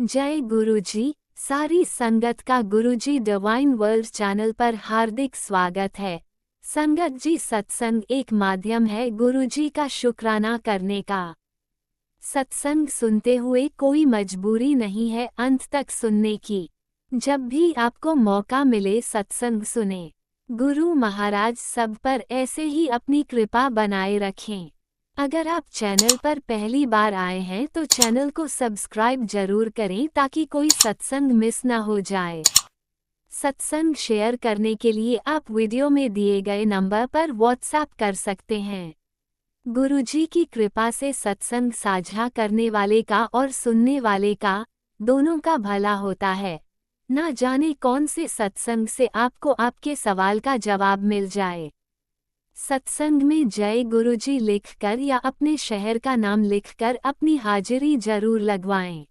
जय गुरुजी। सारी संगत का गुरुजी डिवाइन वर्ल्ड चैनल पर हार्दिक स्वागत है। संगत जी, सत्संग एक माध्यम है गुरुजी का शुक्राना करने का। सत्संग सुनते हुए कोई मजबूरी नहीं है अंत तक सुनने की। जब भी आपको मौका मिले सत्संग सुने। गुरु महाराज सब पर ऐसे ही अपनी कृपा बनाए रखें। अगर आप चैनल पर पहली बार आए हैं तो चैनल को सब्सक्राइब जरूर करें ताकि कोई सत्संग मिस ना हो जाए। सत्संग शेयर करने के लिए आप वीडियो में दिए गए नंबर पर व्हाट्सएप कर सकते हैं। गुरुजी की कृपा से सत्संग साझा करने वाले का और सुनने वाले का दोनों का भला होता है। ना जाने कौन से सत्संग से आपको आपके सवाल का जवाब मिल जाए। सत्संग में जय गुरुजी लिखकर या अपने शहर का नाम लिखकर अपनी हाजिरी जरूर लगवाएं।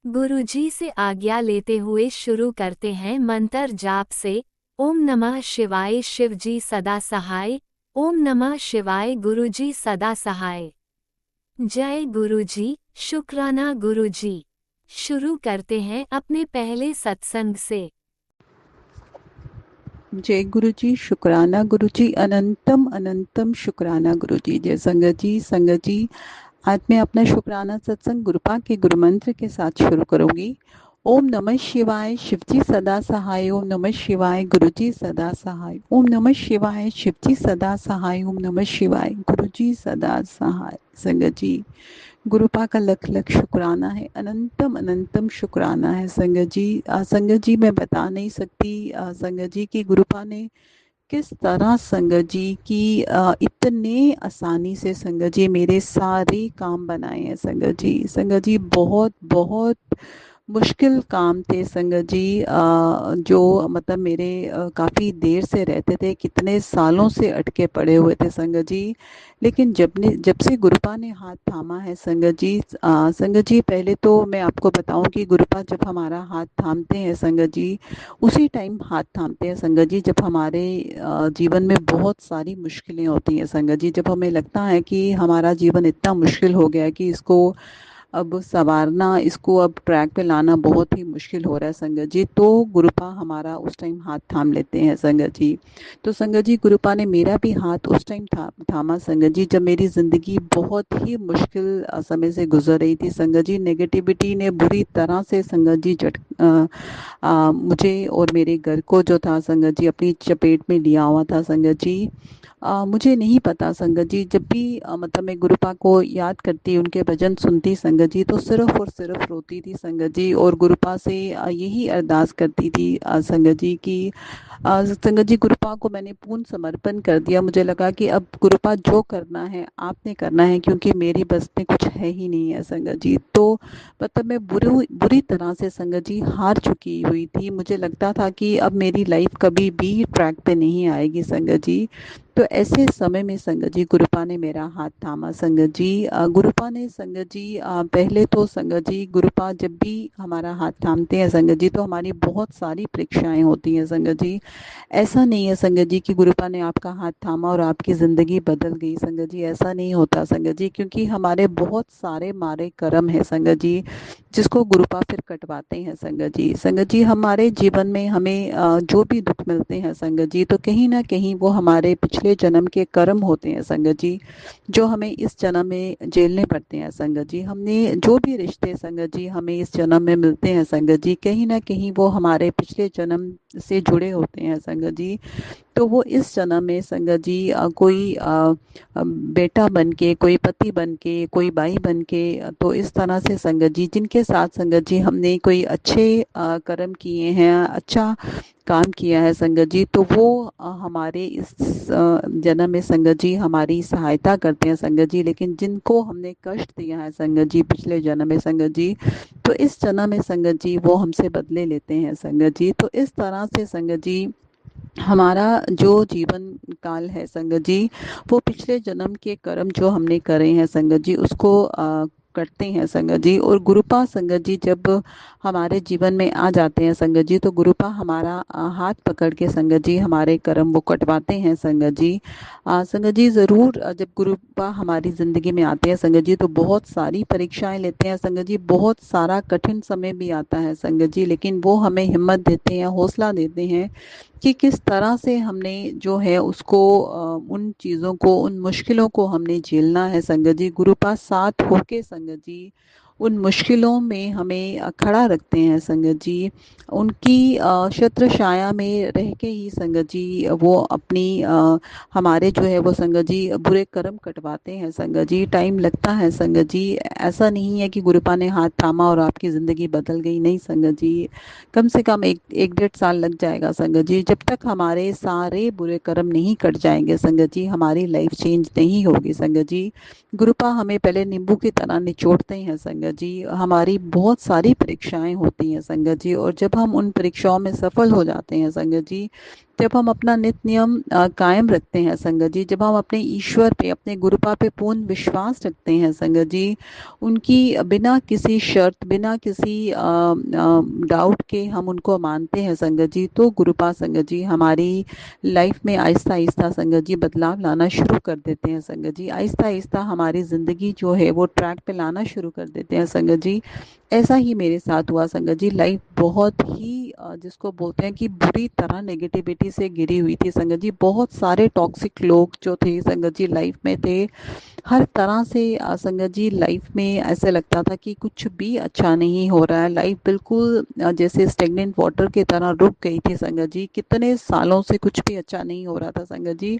गुरुजी से आज्ञा लेते हुए शुरू करते हैं मंत्र जाप से। ओम नमः शिवाय, शिवजी सदा सहाय। ओम नमः शिवाय, गुरुजी सदा सहाय। जय गुरुजी, शुक्राना गुरुजी। शुरू करते हैं अपने पहले सत्संग से। जय गुरु जी, शुक्राना गुरु जी, अनंतम अनंतम शुक्राना गुरु जी। जय संगत जी, आज मैं अपना शुक्राना सत्संग गुरुपा के गुरु मंत्र के साथ शुरू करूंगी। ओम नमः शिवाय, शिवजी सदा सहाय। ओम नमः शिवाय, गुरुजी सदा सहाय। ओम नमः शिवाय, शिवजी सदा सहाय। ओम नमः शिवाय, गुरुजी सदा सहाय। संगत जी, गुरुपा का लख लख शुक्राना है, अनंतम अनंतम शुक्राना है संगत जी। संगत जी, मैं बता नहीं सकती संगत जी की गुरुपा ने किस तरह संगत जी की इतने आसानी से संगत जी मेरे सारे काम बनाए हैं संगत जी। संगत जी, बहुत बहुत मुश्किल काम थे संगत जी, जो मतलब मेरे काफ़ी देर से रहते थे, कितने सालों से अटके पड़े हुए थे संगत जी। लेकिन जब से गुरुपा ने हाथ थामा है संगत जी, संगत जी पहले तो मैं आपको बताऊं कि गुरुपा जब हमारा हाथ थामते हैं संगत जी, उसी टाइम हाथ थामते हैं संगत जी जब हमारे जीवन में बहुत सारी मुश्किलें होती हैं संगत जी। जब हमें लगता है कि हमारा जीवन इतना मुश्किल हो गया है कि इसको अब संवारना, इसको अब ट्रैक पे लाना बहुत ही मुश्किल हो रहा है संगत जी, तो गुरुपा हमारा उस टाइम हाथ थाम लेते हैं संगत जी। तो संगत जी, गुरुपा ने मेरा भी हाथ उस टाइम थामा संगत जी जब मेरी ज़िंदगी बहुत ही मुश्किल समय से गुजर रही थी संगत जी। नेगेटिविटी ने बुरी तरह से संगत जी मुझे और मेरे घर को जो था संगत जी अपनी चपेट में लिया हुआ था संगत जी। मुझे नहीं पता संगत जी, जब भी मतलब मैं गुरुपा को याद करती, उनके भजन सुनती संगत जी, तो सिर्फ और सिर्फ रोती थी संगत जी और गुरुपा से यही अरदास करती थी संगत जी की संगत जी, गुरुपा को मैंने पूर्ण समर्पण कर दिया। मुझे लगा कि अब गुरुपा जो करना है आपने करना है, क्योंकि मेरी बस में कुछ है ही नहीं है संगत जी। तो मतलब मैं बुरी तरह से संगत जी हार चुकी हुई थी। मुझे लगता था कि अब मेरी लाइफ कभी भी ट्रैक पे नहीं आएगी संगत जी। तो ऐसे समय में संगत जी गुरुपा ने मेरा हाथ थामा संगत जी। गुरुपा ने संगत जी पहले तो संगत जी, गुरुपा जब भी हमारा हाथ थामते हैं संगत जी तो हमारी बहुत सारी परीक्षाएं होती हैं संगत जी। ऐसा नहीं है संगत जी कि गुरुपा ने आपका हाथ थामा और आपकी ज़िंदगी बदल गई संगत जी, ऐसा नहीं होता संगत जी, क्योंकि हमारे बहुत सारे मारे कर्म है संगत जी जिसको गुरुपा फिर कटवाते हैं संगत जी। संगत जी, हमारे जीवन में हमें जो भी दुख मिलते हैं संगत जी, तो कहीं ना कहीं वो हमारे पिछले जन्म के कर्म होते हैं संगत जी, जो हमें इस जन्म में झेलने पड़ते हैं संगत जी। हमने जो भी रिश्ते संगत जी हमें इस जन्म में मिलते हैं संगत जी, कहीं ना कहीं वो हमारे पिछले जन्म से जुड़े होते हैं संगत जी। तो वो इस जन्म में संगत जी कोई बेटा बन के, कोई पति बन के, कोई भाई बन के, तो इस तरह से संगत जी जिनके साथ संगत जी हमने कोई अच्छे कर्म किए हैं, अच्छा काम किया है संगत जी, तो वो हमारे इस जन्म में संगत जी हमारी सहायता करते हैं संगत जी। लेकिन जिनको हमने कष्ट दिया है संगत जी पिछले जन्म में संगत जी, तो इस जन्म में संगत जी वो हमसे बदले लेते हैं संगत जी। तो इस तरह से संगत जी हमारा जो जीवन काल है संगत जी, वो पिछले जन्म के कर्म जो हमने करे हैं संगत जी उसको करते हैं संगत जी। और गुरुपा संगत जी जब हमारे जीवन में आ जाते हैं संगत जी, तो गुरुपा हमारा हाथ पकड़ के संगत जी हमारे कर्म वो कटवाते हैं संगत जी। संगत जी ज़रूर जब गुरुपा हमारी ज़िंदगी में आते हैं संगत जी, तो बहुत सारी परीक्षाएं लेते हैं संगत जी, बहुत सारा कठिन समय भी आता है संगत जी, लेकिन वो हमें हिम्मत देते हैं, हौसला देते हैं कि किस तरह से हमने जो है उसको उन चीज़ों को, उन मुश्किलों को हमने झेलना है संगत जी। गुरु पास साथ होके संगत जी उन मुश्किलों में हमें खड़ा रखते हैं संगत जी। उनकी छत्र छाया में रह के ही संगत जी वो अपनी हमारे जो है वो संगत जी बुरे कर्म कटवाते हैं संगत जी। टाइम लगता है संगत जी, ऐसा नहीं है कि गुरुपा ने हाथ थामा और आपकी ज़िंदगी बदल गई, नहीं संगत जी। कम से कम एक डेढ़ साल लग जाएगा संगत जी। जब तक हमारे सारे बुरे कर्म नहीं कट जाएंगे संगत जी, हमारी लाइफ चेंज नहीं होगी संगत जी। गुरुपा हमें पहले नींबू की तरह निचोड़ते हैं संगत जी। हमारी बहुत सारी परीक्षाएं होती हैं संगत जी, और जब हम उन परीक्षाओं में सफल हो जाते हैं संगत जी, जब हम अपना नित्य नियम कायम रखते हैं संगत जी, जब हम अपने ईश्वर पे, अपने गुरुपा पे पूर्ण विश्वास रखते हैं संगत जी, उनकी बिना किसी शर्त, बिना किसी डाउट के हम उनको मानते हैं संगत जी, तो गुरुपा संगत जी हमारी लाइफ में आहिस्ता आहिस्ता संगत जी बदलाव लाना शुरू कर देते हैं संगत जी। आहिस्ता आहिस्ता हमारी ज़िंदगी जो है वो ट्रैक पे लाना शुरू कर देते हैं संगत जी। ऐसा ही मेरे साथ हुआ संगत जी। लाइफ बहुत ही जिसको बोलते हैं कि बुरी तरह नेगेटिविटी से घिरी हुई थी संगत जी। बहुत सारे टॉक्सिक लोग जो थे संगत जी लाइफ में थे। हर तरह से संगत जी लाइफ में ऐसे लगता था कि कुछ भी अच्छा नहीं हो रहा है। लाइफ बिल्कुल जैसे स्टेगनेंट वाटर की तरह रुक गई थी संगत जी। कितने सालों से कुछ भी अच्छा नहीं हो रहा था संगत जी।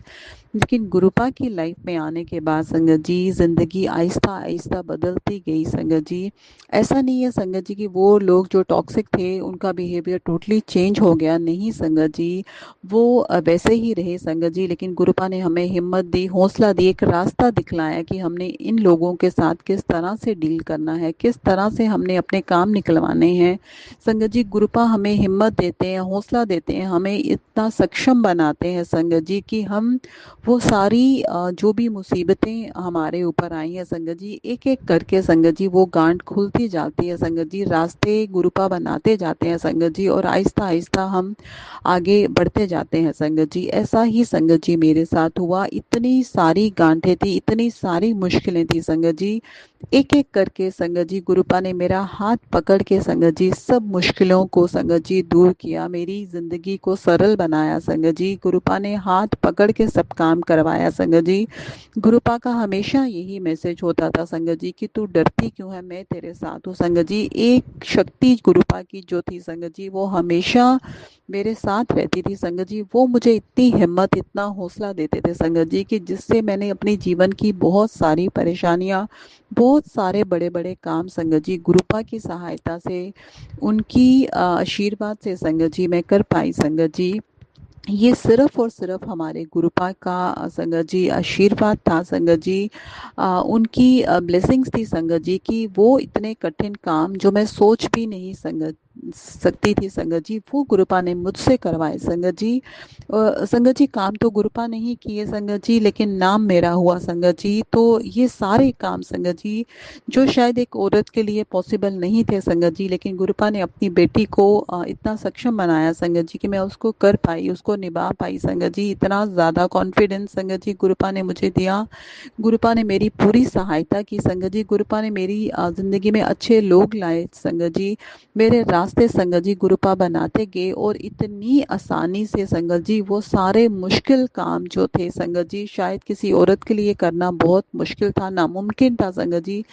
लेकिन गुरुपा की लाइफ में आने के बाद संगत जी ज़िंदगी आहिस्ता आहिस्ता बदलती गई संगत जी। ऐसा नहीं है संगत जी कि वो लोग जो टॉक्सिक थे उनका बिहेवियर टोटली चेंज हो गया, नहीं संगत जी। वो वैसे ही रहे संगत जी, लेकिन गुरुपा ने हमें हिम्मत दी, हौसला दी, एक रास्ता दिखलाया कि हमने इन लोगों के साथ किस तरह से डील करना है, किस तरह से हमने अपने काम निकलवाने हैं संगत जी। गुरुपा हमें हिम्मत देते हैं, हौसला देते हैं, हमें इतना सक्षम बनाते हैं संगत जी कि हम वो सारी जो भी मुसीबतें हमारे ऊपर आई हैं संगत जी, एक एक करके संगत जी वो गांठ खुलती जाती है संगत जी। रास्ते गुरुपा बनाते जाते हैं संगत जी, और आहिस्ता आहिस्ता हम आगे बढ़ते जाते हैं संगत जी। ऐसा ही संगत जी मेरे साथ हुआ। इतनी सारी गांठें थी, इतनी सारी मुश्किलें थी संगत जी। एक एक करके संगत जी गुरुपा ने मेरा हाथ पकड़ के संगत जी सब मुश्किलों को संगत जी दूर किया, मेरी जिंदगी को सरल बनाया संगत जी। गुरुपा ने हाथ पकड़ के सब काम करवाया संगत जी। गुरुपा का हमेशा यही मैसेज होता था संगत जी कि तू डरती क्यों है, मैं तेरे साथ हूँ संगत जी। एक शक्ति गुरुपा की जो थी संगत जी वो हमेशा मेरे साथ रहती थी संगत जी। वो मुझे इतनी हिम्मत, इतना हौसला देते थे संगत जी कि जिससे मैंने अपने जीवन की बहुत सारी परेशानियां, बहुत सारे बड़े बड़े काम संगत जी गुरुपा की सहायता से, उनकी आशीर्वाद से संगत जी मैं कर पाई संगत जी। ये सिर्फ और सिर्फ हमारे गुरुपा का संगत जी आशीर्वाद था संगत जी। उनकी ब्लेसिंग्स थी संगत जी कि वो इतने कठिन काम जो मैं सोच भी नहीं संगत सकती थी संगत जी, वो गुरुपा ने मुझसे करवाए संगत जी। संगत जी काम तो गुरुपा ने ही किए संगत जी, लेकिन नाम मेरा हुआ संगत जी। तो ये सारे काम संगत जी जो शायद एक औरत के लिए पॉसिबल नहीं थे संगत जी, लेकिन गुरुपा ने अपनी बेटी को इतना सक्षम बनाया संगत जी कि मैं उसको कर पाई, उसको निभा पाई संगत जी। इतना ज़्यादा कॉन्फिडेंस संगत जी गुरुपा ने मुझे दिया। गुरुपा ने मेरी पूरी सहायता की संगत जी। गुरुपा ने मेरी ज़िंदगी में अच्छे लोग लाए संगत जी। मेरे रास्ते संगत जी गुरुपा बनाते गए, और इतनी आसानी से संगत जी वो सारे मुश्किल काम जो थे संगत जी, शायद किसी औरत के लिए करना बहुत मुश्किल था, नामुमकिन था संगत जी,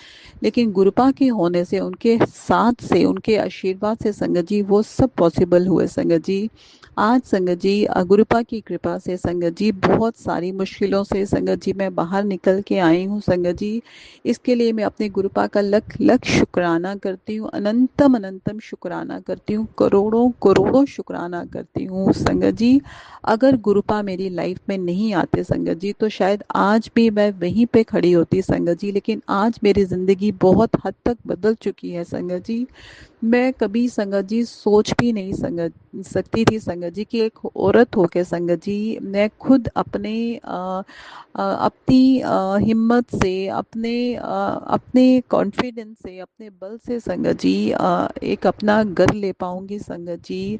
लेकिन गुरुपा के होने से, उनके साथ से, उनके आशीर्वाद से संगत जी वो सब पॉसिबल हुए संगत जी। आज संगत जी गुरुपा की कृपा से संगत जी बहुत सारी मुश्किलों से संगत जी मैं बाहर निकल के आई हूँ संगत जी। इसके लिए मैं अपने गुरुपा का लख लख शुक्राना करती हूँ, अनंतम अनंतम शुक्राना शुक्राना करती हूँ, करोड़ों करोड़ों शुक्राना करती हूँ संगत जी। अगर गुरुपा मेरी लाइफ में नहीं आते संगत जी, तो शायद आज भी मैं वहीं पे खड़ी होती संगत जी। लेकिन आज मेरी ज़िंदगी बहुत हद तक बदल चुकी है संगत जी। मैं कभी संगत जी सोच भी नहीं संगत सकती थी संगत जी कि एक औरत होकर संगत जी मैं खुद अपनी हिम्मत से, अपने कॉन्फिडेंस से, अपने बल से संगत जी एक अपना घर ले पाऊंगी संगत जी।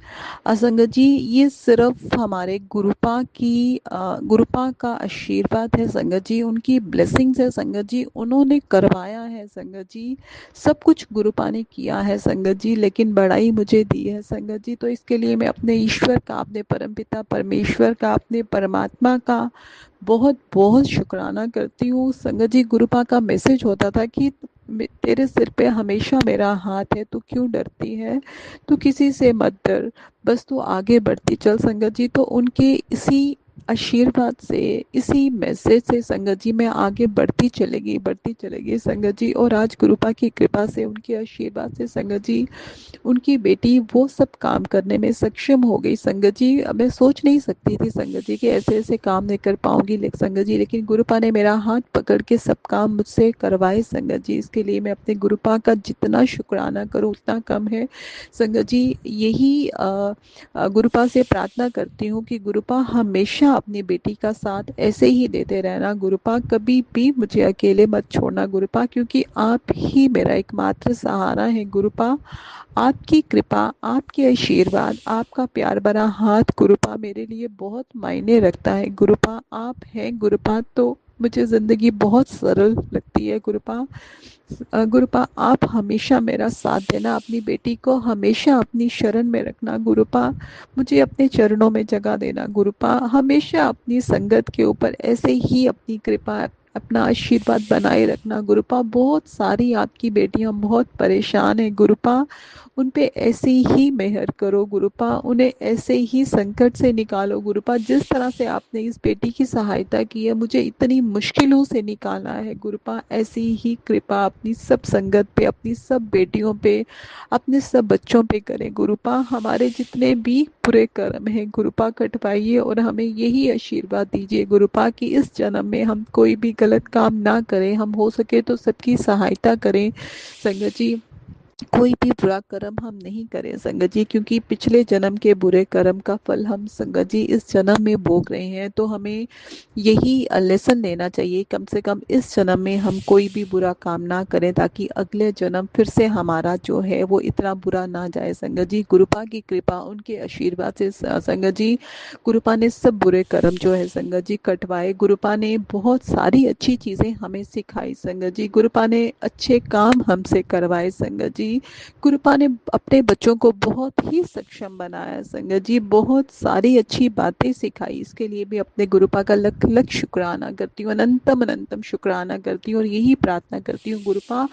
संगत जी ये सिर्फ हमारे गुरुपा का आशीर्वाद है संगत जी, उनकी ब्लेसिंग्स है संगत जी, उन्होंने करवाया है संगत जी। सब कुछ गुरुपा ने किया है संगत जी, लेकिन बड़ाई मुझे दी है संगत जी। तो इसके लिए मैं अपने ईश्वर का, अपने परमपिता परमेश्वर का, अपने परमात्मा का बहुत बहुत शुक्राना करती हूँ संगत जी। गुरुपा का मैसेज होता था कि तेरे सिर पे हमेशा मेरा हाथ है, तू क्यों डरती है, तू किसी से मत डर, बस तू आगे बढ़ती चल संगत जी। तो उनके इसी आशीर्वाद से, इसी मैसेज से संगत जी मैं आगे बढ़ती चलेगी संगत जी। और आज गुरुपा की कृपा से, उनके आशीर्वाद से संगत जी, उनकी बेटी वो सब काम करने में सक्षम हो गई संगत जी। मैं सोच नहीं सकती थी संगत जी कि ऐसे ऐसे काम नहीं कर पाऊंगी लेकिन संगत जी, लेकिन गुरुपा ने मेरा हाथ पकड़ के सब काम मुझसे करवाए संगत जी। इसके लिए मैं अपने गुरुपा का जितना शुक्राना करूं उतना कम है संगत जी। यही गुरुपा से प्रार्थना करती हूँ कि गुरुपा हमेशा अपनी बेटी का साथ ऐसे ही देते रहना गुरुपा, कभी भी मुझे अकेले मत छोड़ना गुरुपा, क्योंकि आप ही मेरा एकमात्र सहारा है गुरुपा। आपकी कृपा, आपके आशीर्वाद, आपका प्यार भरा हाथ गुरुपा मेरे लिए बहुत मायने रखता है गुरुपा। आप हैं गुरुपा तो मुझे ज़िंदगी बहुत सरल लगती है गुरुपा। गुरुपा आप हमेशा मेरा साथ देना, अपनी बेटी को हमेशा अपनी शरण में रखना गुरुपा, मुझे अपने चरणों में जगह देना गुरुपा, हमेशा अपनी संगत के ऊपर ऐसे ही अपनी कृपा, अपना आशीर्वाद बनाए रखना गुरुपा। बहुत सारी आपकी बेटियां बहुत परेशान हैं गुरुपा, उन पे ऐसे ही मेहर करो गुरुपा, उन्हें ऐसे ही संकट से निकालो गुरुपा। जिस तरह से आपने इस बेटी की सहायता की है, मुझे इतनी मुश्किलों से निकाला है गुरुपा, ऐसी ही कृपा अपनी सब संगत पे, अपनी सब बेटियों पे, अपने सब बच्चों पे करें गुरुपा। हमारे जितने भी बुरे कर्म हैं गुरुपा कटवाइए और हमें यही आशीर्वाद दीजिए गुरुपा कि इस जन्म में हम कोई भी गलत काम ना करें, हम हो सके तो सबकी सहायता करें संगत जी। कोई भी बुरा कर्म हम नहीं करें संगत जी, क्योंकि पिछले जन्म के बुरे कर्म का फल हम संगत जी इस जन्म में भोग रहे हैं। तो हमें यही लेसन लेना चाहिए, कम से कम इस जन्म में हम कोई भी बुरा काम ना करें, ताकि अगले जन्म फिर से हमारा जो है वो इतना बुरा ना जाए संगत जी। गुरुपा की कृपा, उनके आशीर्वाद से संगत जी, गुरुपा ने सब बुरे कर्म जो है संगत जी कटवाए। गुरुपा ने बहुत सारी अच्छी चीज़ें हमें सिखाई संगत जी, गुरुपा ने अच्छे काम हमसे करवाए संगत जी। गुरुपा ने अपने बच्चों को बहुत ही सक्षम बनाया संगत जी, बहुत सारी अच्छी बातें सिखाई। इसके लिए भी अपने गुरुपा का लख लख शुक्राना करती हूँ, अनंतम अनंतम शुक्राना करती हूँ और यही प्रार्थना करती हूँ गुरुपा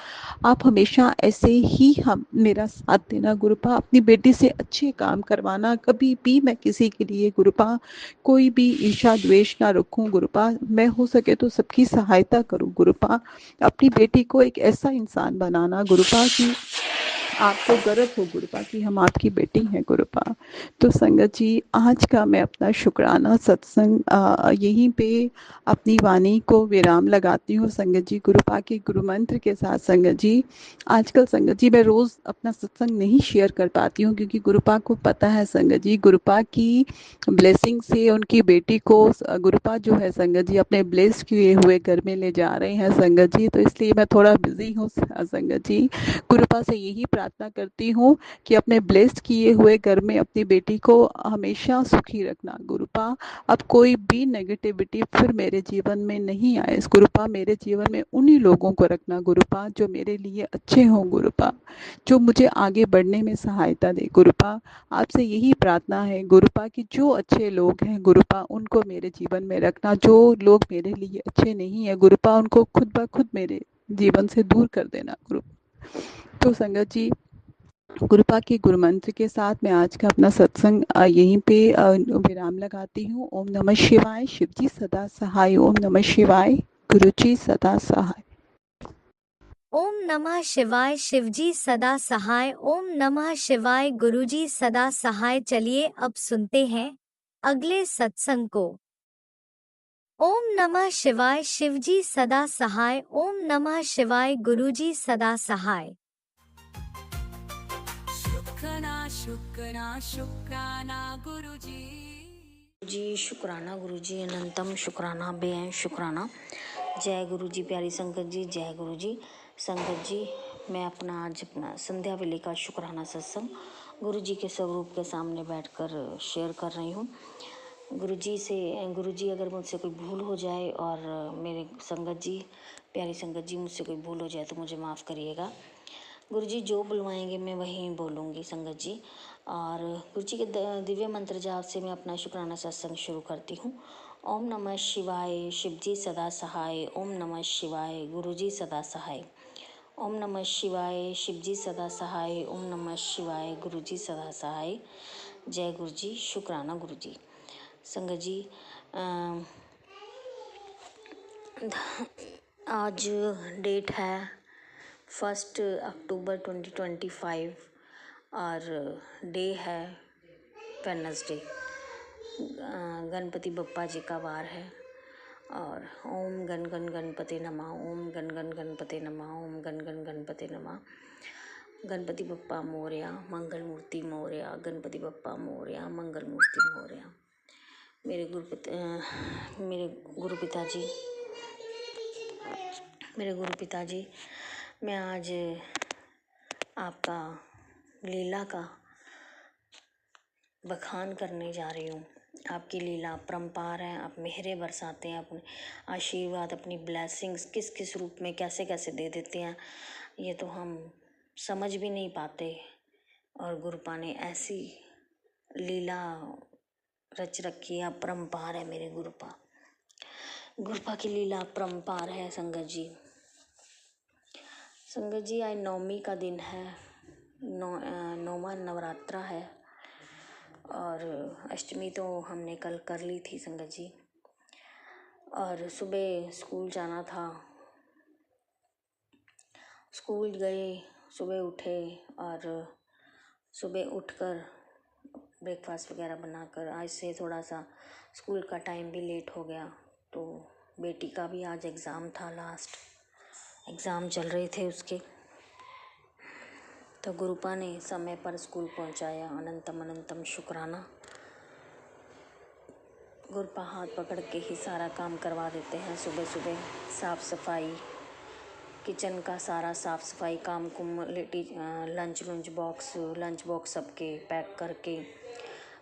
आप हमेशा ऐसे ही हम मेरा साथ देना गुरुपा, अपनी बेटी से अच्छे काम करवाना। कभी भी मैं किसी के लिए गुरुपा कोई भी ईर्ष्या द्वेष ना रखूं गुरुपा, मैं हो सके तो सबकी सहायता करूं गुरुपा। अपनी बेटी को एक ऐसा इंसान बनाना गुरुपा कि आपको गर्व हो गुरुपा कि हम आपकी बेटी हैं गुरुपा। तो संगत जी आज का मैं अपना शुक्राना सत्संग यहीं पे अपनी वाणी को विराम लगाती हूँ संगत जी, गुरुपा के गुरु मंत्र के साथ संगत जी। आजकल संगत जी मैं रोज़ अपना सत्संग नहीं शेयर कर पाती हूँ, क्योंकि गुरुपा को पता है संगत जी, गुरुपा की ब्लेसिंग से उनकी बेटी को गुरुपा जो है संगत जी अपने ब्लेस किए हुए घर में ले जा रहे हैं संगत जी। तो इसलिए मैं थोड़ा बिजी हूँ संगत जी। गुरुपा से यही प्रार्थना करती हूँ कि अपने ब्लेस्ड किए हुए घर में अपनी बेटी को हमेशा सुखी रखना गुरुपा। अब कोई भी नेगेटिविटी फिर मेरे जीवन में नहीं आए गुरुपा, मेरे जीवन में उन्हीं लोगों को रखना गुरुपा जो मेरे लिए अच्छे हों गुरुपा, जो मुझे आगे बढ़ने में सहायता दे गुरुपा। आपसे यही प्रार्थना है गुरुपा कि जो अच्छे लोग हैं गुरुपा उनको मेरे जीवन में रखना, जो लोग मेरे लिए अच्छे नहीं है गुरुपा उनको खुद ब खुद मेरे जीवन से दूर कर देना गुरुपा। तो संगत जी गुरुपा के गुरु मंत्र के साथ मैं आज का अपना सत्संग यहीं पे विराम लगाती हूँ। ओम नमः शिवाय, शिव जी सदा सहाय। ओम नमः शिवाय, गुरु जी सदा सहाय। ओम नमः शिवाय। शिवजी सदा सहाय। ओम नमः शिवाय। गुरुजी सदा सहाय। चलिए अब सुनते हैं अगले सत्संग को। ओम नमः शिवाय। शिवजी सदा सहाय। ओम नमः शिवाय। गुरुजी सदा सहाय। शुक्राना शुक्राना शुक्राना गुरुजी जी शुक्राना गुरुजी अनंतम शुक्राना बेअंत शुक्राना। जय गुरुजी। प्यारी संगत जी, जय गुरुजी। संगत जी, मैं आज अपना संध्या वेले का शुक्राना सत्संग गुरुजी के स्वरूप के सामने बैठकर शेयर कर रही हूँ। गुरुजी अगर मुझसे कोई भूल हो जाए और मेरे संगत जी, प्यारी संगत जी, मुझसे कोई भूल हो जाए तो मुझे माफ़ करिएगा। गुरुजी जो बुलवाएंगे मैं वही बोलूँगी संगत जी। और गुरुजी के दिव्य मंत्र जाप से मैं अपना शुक्राना सत्संग शुरू करती हूँ। ओम नमः शिवाय। शिवजी सदा सहाय। ओम नमः शिवाय। गुरुजी सदा सहाय। ओम नमः शिवाय। शिवजी सदा सहाय। ओम नमः शिवाय। गुरुजी सदा सहाय। जय गुरुजी। शुक्राना गुरुजी। संगत जी, आज डेट है 1 अक्टूबर 2025 और डे है वेडनेसडे। गणपति बप्पा जी का वार है। और ओम गण गण गणपति नमः। ओम गण गण गणपति नमः। ओम गण गण गणपति नमः। गणपति बप्पा मोरया, मंगल मूर्ति मोरया। गणपति बप्पा मोरया, मंगल मूर्ति मोरया। मेरे गुरु पिताजी, मैं आज आपका लीला का बखान करने जा रही हूँ। आपकी लीला परम्पार है। आप मेहरे बरसाते हैं, अपने आशीर्वाद, अपनी ब्लेसिंग्स किस किस रूप में कैसे कैसे दे देते हैं, ये तो हम समझ भी नहीं पाते। और गुरुपा ने ऐसी लीला रच रखी है, परम्पार है मेरे गुरुपा की लीला परम्पार है। संगत जी आज नवमी का दिन है। नौवां नवरात्रा है और अष्टमी तो हमने कल कर ली थी संगत जी। और सुबह स्कूल जाना था, स्कूल गए, सुबह उठे और सुबह उठकर ब्रेकफास्ट वगैरह बनाकर, आज से थोड़ा सा स्कूल का टाइम भी लेट हो गया। तो बेटी का भी आज एग्ज़ाम था, लास्ट एग्ज़ाम चल रहे थे उसके। तो गुरुपा ने समय पर स्कूल पहुंचाया। अनंतम अनंतम शुक्राना। गुरुपा हाथ पकड़ के ही सारा काम करवा देते हैं। सुबह सुबह साफ़ सफाई, किचन का सारा साफ़ सफाई काम कुम, लंच बॉक्स सबके पैक करके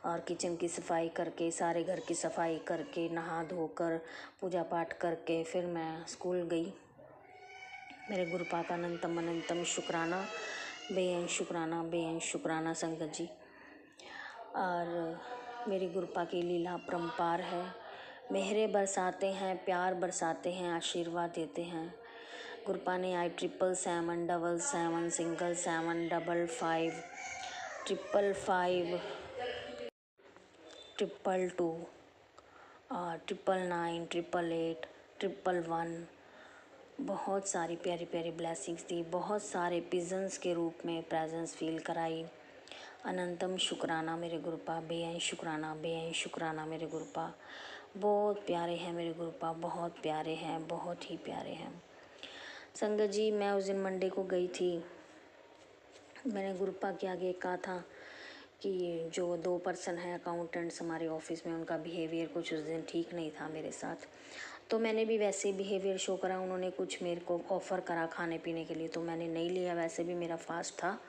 और किचन की सफाई करके, सारे घर की सफाई करके, नहा धोकर पूजा पाठ करके फिर मैं स्कूल गई। मेरे गुरुपा का अनंतम अनंतम शुक्राना, बेअंत शुक्राना, बेअंत शुक्राना संगत जी। और मेरी गुरुपा की लीला परम्पार है। मेहरे बरसाते हैं, प्यार बरसाते हैं, आशीर्वाद देते हैं। गुरुपा ने आई 777 777 सिंगल 7 55 555 222 999 888 111 बहुत सारी प्यारी प्यारी ब्लेसिंग्स दी। बहुत सारे पिजन्स के रूप में प्रेजेंस फील कराई। अनंतम शुक्राना मेरे गुरुपा, बेअंत शुक्राना, बेअंत शुक्राना मेरे गुरुपा। बहुत प्यारे हैं मेरे गुरुपा, बहुत प्यारे हैं, बहुत ही प्यारे हैं। संगत जी, मैं उस दिन मंडे को गई थी। मैंने गुरुपा के आगे कहा था कि जो 2 पर्सन हैं अकाउंटेंट्स हमारे ऑफिस में, उनका बिहेवियर कुछ उस दिन ठीक नहीं था मेरे साथ। तो मैंने भी वैसे ही बिहेवियर शो करा। उन्होंने कुछ मेरे को ऑफ़र करा खाने पीने के लिए, तो मैंने नहीं लिया। वैसे भी मेरा फास्ट था,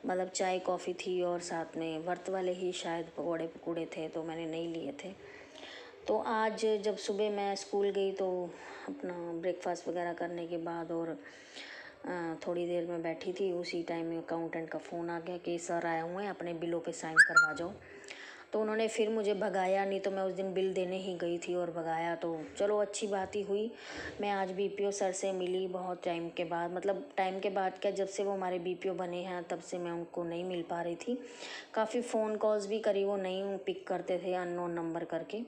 मतलब चाय कॉफ़ी थी और साथ में व्रत वाले ही शायद पकौड़े पकौड़े थे, तो मैंने नहीं लिए थे। तो आज जब सुबह मैं स्कूल गई तो अपना ब्रेकफास्ट वगैरह करने के बाद और थोड़ी देर में बैठी थी, उसी टाइम में अकाउंटेंट का फ़ोन आ गया कि सर आए हुए हैं, अपने बिलों पे साइन करवा जाओ। तो उन्होंने फिर मुझे भगाया, नहीं तो मैं उस दिन बिल देने ही गई थी और भगाया। तो चलो अच्छी बात ही हुई। मैं आज बीपीओ सर से मिली बहुत टाइम के बाद, मतलब टाइम के बाद क्या, जब से वो हमारे बीपीओ बने हैं तब से मैं उनको नहीं मिल पा रही थी। काफ़ी फ़ोन कॉल्स भी करी, वो नहीं पिक करते थे अननोन नंबर करके।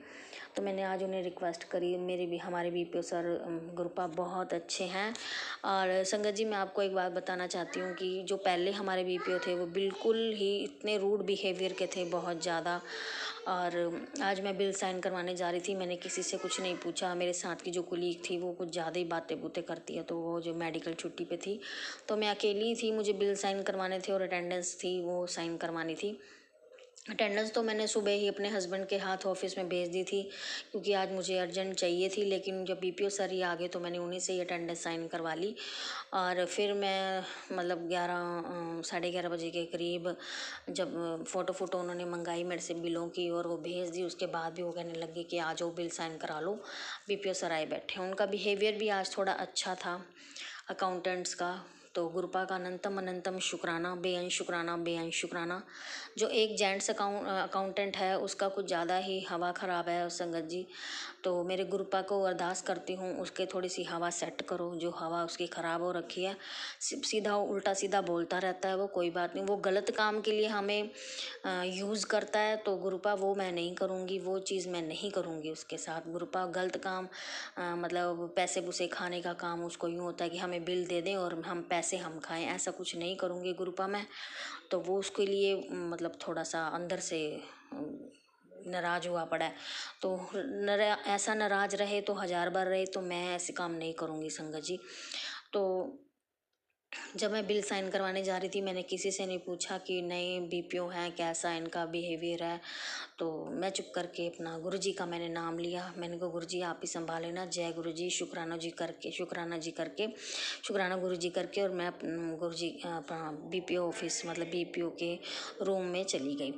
तो मैंने आज उन्हें रिक्वेस्ट करी। हमारे बीपीओ सर गुरुपा बहुत अच्छे हैं। और संगत जी, मैं आपको एक बात बताना चाहती हूँ कि जो पहले हमारे बीपीओ थे वो बिल्कुल ही इतने रूड बिहेवियर के थे, बहुत ज़्यादा। और आज मैं बिल साइन करवाने जा रही थी, मैंने किसी से कुछ नहीं पूछा। मेरे साथ की जो कुलीग थी वो कुछ ज़्यादा ही बातें बूतें करती है, तो वो जो मेडिकल छुट्टी पे थी, तो मैं अकेली थी। मुझे बिल साइन करवाने थे और अटेंडेंस थी वो साइन करवानी थी। अटेंडेंस तो मैंने सुबह ही अपने हस्बैंड के हाथ ऑफिस में भेज दी थी, क्योंकि आज मुझे अर्जेंट चाहिए थी। लेकिन जब बीपीओ सर ही आ गए तो मैंने उन्हीं से ही अटेंडेंस साइन करवा ली। और फिर मैं मतलब 11 साढ़े 11 बजे के करीब जब फ़ोटो उन्होंने मंगाई मेरे से बिलों की और वो भेज दी, उसके बाद भी वो कहने लगे कि आ जाओ बिल साइन करा लो। बीपीओ सर आए बैठे, उनका बिहेवियर भी आज थोड़ा अच्छा था अकाउंटेंट्स का। तो गुरुपा का अनंतम अनंतम शुक्राना, बेअंत शुक्राना, बेअंत शुक्राना। जो एक जेंट्स अकाउंटेंट है उसका कुछ ज़्यादा ही हवा ख़राब है संगत जी। तो मेरे गुरुपा को अरदास करती हूँ उसके थोड़ी सी हवा सेट करो, जो हवा उसकी ख़राब हो रखी है। सीधा उल्टा सीधा बोलता रहता है वो, कोई बात नहीं। वो गलत काम के लिए हमें यूज़ करता है, तो गुरुपा वो मैं नहीं करूँगी, वो चीज़ मैं नहीं करूँगी उसके साथ। गुरुपा गलत काम मतलब पैसे पुसे खाने का काम उसको यूँ होता है कि हमें बिल दे दें और हम पैसे हम खाएं, ऐसा कुछ नहीं करूँगी गुरुपा मैं। तो वो उसके लिए मतलब थोड़ा सा अंदर से नाराज़ हुआ पड़ा है। तो ऐसा नाराज़ रहे तो 1000 बार रहे, तो मैं ऐसे काम नहीं करूँगी संगत जी। तो जब मैं बिल साइन करवाने जा रही थी, मैंने किसी से नहीं पूछा कि नए बीपीओ हैं, कैसा इनका बिहेवियर है। तो मैं चुप करके अपना गुरुजी का मैंने नाम लिया। मैंने कहा गुरुजी आप ही संभाले ना, जय गुरुजी, शुक्राना जी करके, शुक्राना गुरुजी करके, और मैं गुरुजी अपना बीपीओ ऑफिस मतलब बीपीओ के रूम में चली गई।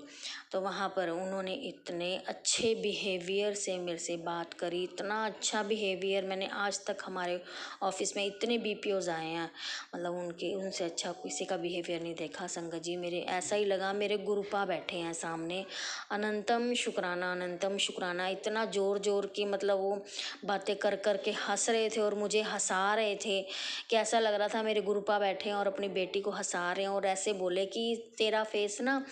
तो वहाँ पर उन्होंने इतने अच्छे बिहेवियर से मेरे से बात करी, इतना अच्छा बिहेवियर मैंने आज तक हमारे ऑफिस में इतने बीपीओज आए हैं, मतलब उनसे अच्छा किसी का बिहेवियर नहीं देखा संगत जी। मेरे ऐसा ही लगा मेरे गुरुपा बैठे हैं सामने। अनंतम शुक्राना, इतना जोर जोर की मतलब वो बातें कर कर के हंस रहे थे और मुझे हंसा रहे थे कि ऐसा लग रहा था मेरे गुरुपा बैठे हैं और अपनी बेटी को हंसा रहे हैं। और ऐसे बोले कि तेरा फेस ना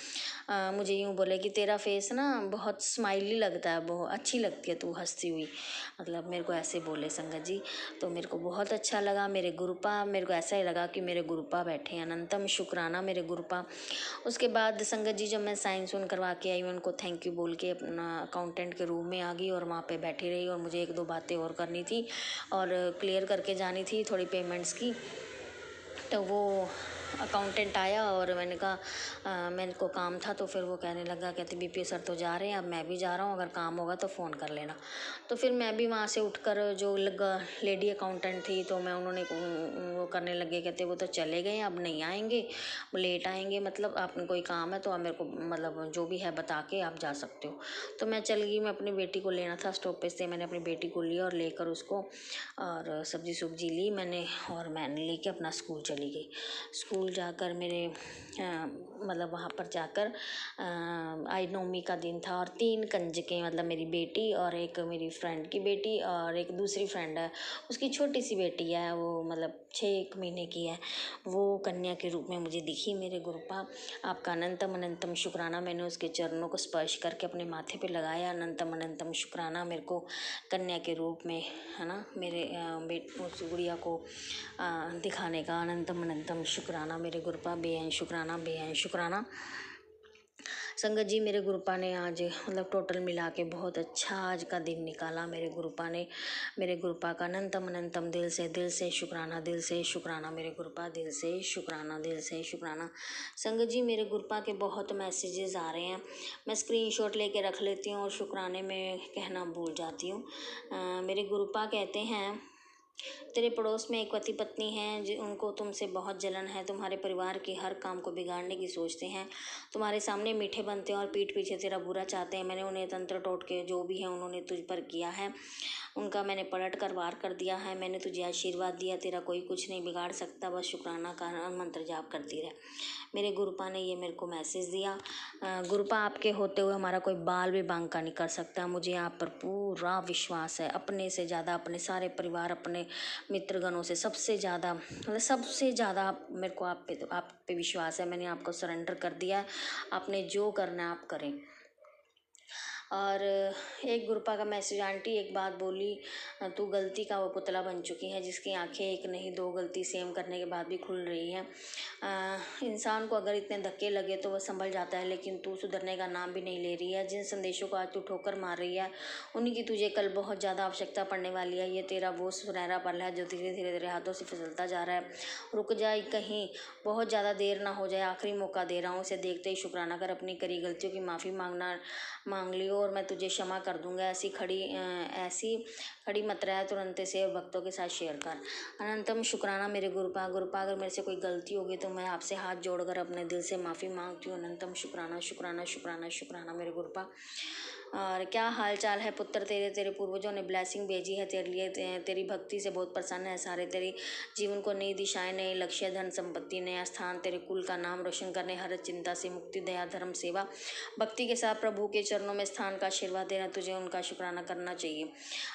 मुझे यूँ बोले कि तेरा फेस ना बहुत स्माइली लगता है, बहुत अच्छी लगती है तू हंसती हुई, मतलब मेरे को ऐसे बोले संगत जी। तो मेरे को बहुत अच्छा लगा मेरे गुरुपा, मेरे को ऐसा ही लगा कि मेरे गुरुपा बैठे हैं। अनंतम शुक्राना मेरे गुरुपा। उसके बाद संगत जी जब मैं साइन सुन करवा के आई, मैं उनको थैंक यू बोल के अपना अकाउंटेंट के रूम में आ गई और वहाँ पे बैठी रही। और मुझे 1-2 बातें और करनी थी और क्लियर करके जानी थी थोड़ी पेमेंट्स की। तो वो अकाउंटेंट आया और मैंने कहा मेरे को काम था, तो फिर वो कहने लगा, कहते बीपीओ सर तो जा रहे हैं, अब मैं भी जा रहा हूँ, अगर काम होगा तो फ़ोन कर लेना। तो फिर मैं भी वहाँ से उठकर जो लेडी अकाउंटेंट थी, तो मैं उन्होंने वो करने लगे, कहते वो तो चले गए अब नहीं आएंगे, वो लेट आएंगे, मतलब आपने कोई काम है तो आप मेरे को मतलब जो भी है बता के आप जा सकते हो। तो मैं चल गई, मैं अपनी बेटी को लेना था स्टॉपेज से, मैंने अपनी बेटी को लिया और लेकर उसको और सब्जी सुब्जी ली मैंने, और मैंने लेके अपना स्कूल चली गई। स्कूल जाकर मेरे मतलब वहाँ पर जाकर आज नवमी का दिन था और 3 कंजकें, मतलब मेरी बेटी और एक मेरी फ्रेंड की बेटी और एक दूसरी फ्रेंड है, उसकी छोटी सी बेटी है, वो मतलब 6 महीने की है, वो कन्या के रूप में मुझे दिखी। मेरे गुरुपा आपका अनंतम अनंतम शुक्राना। मैंने उसके चरणों को स्पर्श करके अपने माथे पे लगाया। अनंतम अनंतम शुक्राना मेरे को कन्या के रूप में, है ना, मेरे उस गुड़िया को दिखाने का। अनंतम अनंतम शुक्राना मेरे गुरुपा, बेअंत शुक्राना, बेअंत शुक्राना। संगत जी मेरे गुरुपा ने आज मतलब टोटल मिला के बहुत अच्छा आज का दिन निकाला मेरे गुरुपा ने। मेरे गुरुपा का अनंतम अनंतम दिल से शुक्राना, दिल से शुक्राना मेरे गुरुपा, दिल से शुक्राना, दिल से शुक्राना। संगत जी मेरे गुरुपा के बहुत मैसेजेस आ रहे हैं, मैं स्क्रीनशॉट लेके रख लेती हूँ और शुक्राने में कहना भूल जाती हूँ। मेरे गुरुपा कहते हैं, तेरे पड़ोस में एक पति पत्नी हैं, उनको तुमसे बहुत जलन है, तुम्हारे परिवार के हर काम को बिगाड़ने की सोचते हैं, तुम्हारे सामने मीठे बनते हैं और पीठ पीछे तेरा बुरा चाहते हैं। मैंने उन्हें तंत्र टोटके जो भी है उन्होंने तुझ पर किया है, उनका मैंने पलट कर वार कर दिया है। मैंने तुझे आशीर्वाद दिया, तेरा कोई कुछ नहीं बिगाड़ सकता, बस शुक्राना का मंत्र जाप करती रहे। मेरे गुरुपा ने ये मेरे को मैसेज दिया। गुरुपा, आपके होते हुए हमारा कोई बाल भी बांका नहीं कर सकता। मुझे आप पर पूरा विश्वास है, अपने से ज़्यादा, अपने सारे परिवार, अपने मित्रगणों से सबसे ज़्यादा, मतलब सबसे ज़्यादा मेरे को आप पे विश्वास है। मैंने आपको सरेंडर कर दिया है, आपने जो करना है आप करें। और एक गुरुपा का मैसेज, आंटी एक बात बोली, तू गलती का वो पुतला बन चुकी है जिसकी आंखें एक नहीं दो गलती सेम करने के बाद भी खुल रही हैं। इंसान को अगर इतने धक्के लगे तो वह संभल जाता है, लेकिन तू सुधरने का नाम भी नहीं ले रही है। जिन संदेशों को आज तू ठोकर मार रही है उन्हीं की तुझे कल बहुत ज़्यादा आवश्यकता पड़ने वाली है। ये तेरा वो सुनहरा पल है जो धीरे धीरे तेरे हाथों से फिसलता जा रहा है। रुक जाए, कहीं बहुत ज़्यादा देर ना हो जाए। आखिरी मौका दे रहा हूँ, इसे देखते ही शुक्राना कर। अपनी करी गलतियों की माफ़ी मांग लियो और मैं तुझे क्षमा कर दूंगा। ऐसी खड़ी मत रह, तुरंत से और भक्तों के साथ शेयर कर। अनंतम शुक्राना मेरे गुरुपा। अगर मेरे से कोई गलती होगी तो मैं आपसे हाथ जोड़कर अपने दिल से माफ़ी मांगती हूँ। अनंतम शुक्राना शुक्राना शुक्राना शुक्राना मेरे गुरुपा। और क्या हाल चाल है पुत्र तेरे पूर्वजों ने ब्लेसिंग भेजी है तेरे लिए। तेरी भक्ति से बहुत प्रसन्न है सारे। तेरे जीवन को नई दिशाएं, नए लक्ष्य, धन संपत्ति, नया स्थान, तेरे कुल का नाम रोशन करने, हर चिंता से मुक्ति, दया, धर्म, सेवा, भक्ति के साथ प्रभु के चरणों में स्थान का आशीर्वाद देना। तुझे उनका शुक्राना करना चाहिए।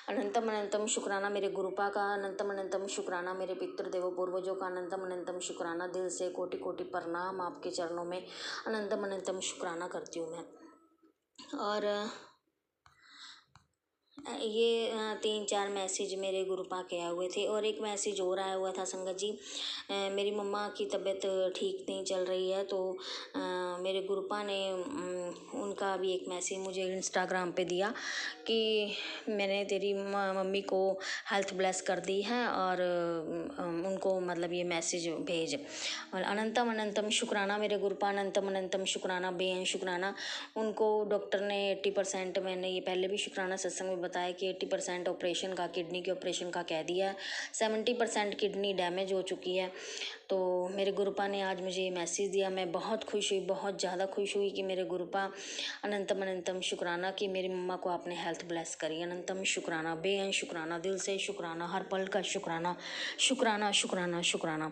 अनंतम अनंतम शुक्राना मेरे गुरुपा का। अनंतम अनंतम शुक्राना मेरे पितृदेवों पूर्वजों का। अनंतम अनंतम शुक्राना, दिल से कोटि कोटि प्रणाम आपके चरणों में। अनंतम अनंतम शुक्राना करती हूँ मैं। और ये 3-4 मैसेज मेरे गुरुपा के आए हुए थे। और एक मैसेज और आया हुआ था संगत जी, मेरी मम्मा की तबीयत ठीक नहीं चल रही है, तो मेरे गुरुपा ने उनका भी एक मैसेज मुझे इंस्टाग्राम पे दिया कि मैंने तेरी मम्मी को हेल्थ ब्लेस कर दी है और उनको मतलब ये मैसेज भेज। और अनंतम अनंतम शुक्राना मेरे गुरुपा। अनंतम अनंतम शुक्राना, बेअंत शुक्राना। उनको डॉक्टर ने 80%, मैंने ये पहले भी शुक्राना सत्संग में बताया कि 80% ऑपरेशन का, किडनी के ऑपरेशन का कह दिया है। 70% किडनी डैमेज हो चुकी है। तो मेरे गुरुपा ने आज मुझे ये मैसेज दिया। मैं बहुत खुश हुई, बहुत ज़्यादा खुश हुई कि मेरे गुरुपा, अनंतम अनंतम शुक्राना कि मेरी मम्मा को आपने हेल्थ ब्लेस करी। अनंतम शुक्राना, बेअंत शुक्राना, दिल से शुक्राना, हर पल का शुक्राना शुक्राना शुक्राना शुक्राना।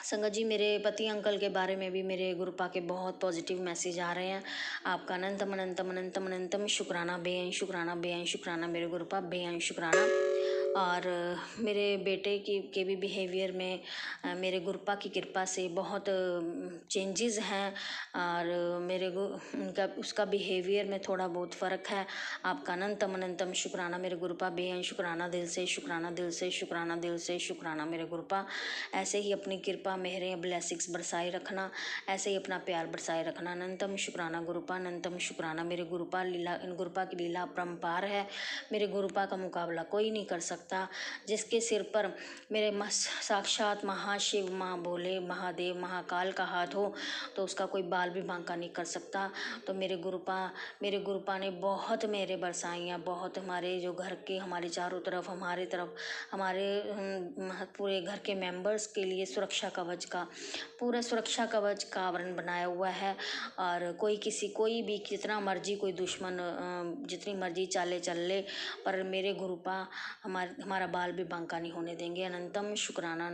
संगत जी, मेरे पति अंकल के बारे में भी मेरे गुरुपा के बहुत पॉजिटिव मैसेज आ रहे हैं। आपका अनंतम अनंतम अनंतम अनंतम शुक्राना, बेअंत शुक्राना, बेअंत शुक्राना मेरे गुरुपा, बेअंत शुक्राना। और मेरे बेटे के भी बिहेवियर में मेरे गुरुपा की कृपा से बहुत चेंजेस हैं। और उसका बिहेवियर में थोड़ा बहुत फ़र्क है। आपका अनंतम अनंतम शुक्राना मेरे गुरुपा, बेअंत शुक्राना, दिल से शुक्राना, दिल से शुक्राना, दिल से शुक्राना मेरे गुरुपा। ऐसे ही अपनी कृपा, मेहरें, ब्लेसिंग्स बरसाए रखना, ऐसे ही अपना प्यार बरसाए रखना। अनंतम शुक्राना गुरुपा, अनंतम शुक्राना मेरे गुरुपा। गुरुपा की लीला अपरंपार है। मेरे गुरुपा का मुकाबला कोई नहीं कर सकता। जिसके सिर पर मेरे साक्षात महाशिव, माँ भोले, महादेव, महाकाल का हाथ हो तो उसका कोई बाल भी बांका नहीं कर सकता। तो मेरे गुरुपा ने बहुत मेरे बरसाइयाँ, बहुत हमारे जो घर के, हमारे चारों तरफ, हमारे पूरे घर के मेंबर्स के लिए सुरक्षा कवच का आवरण बनाया हुआ है। और कोई भी कितना मर्जी कोई दुश्मन जितनी मर्जी चाले चल ले, पर मेरे गुरुपा हमारा बाल भी बांका नहीं होने देंगे। अनंतम शुक्राना,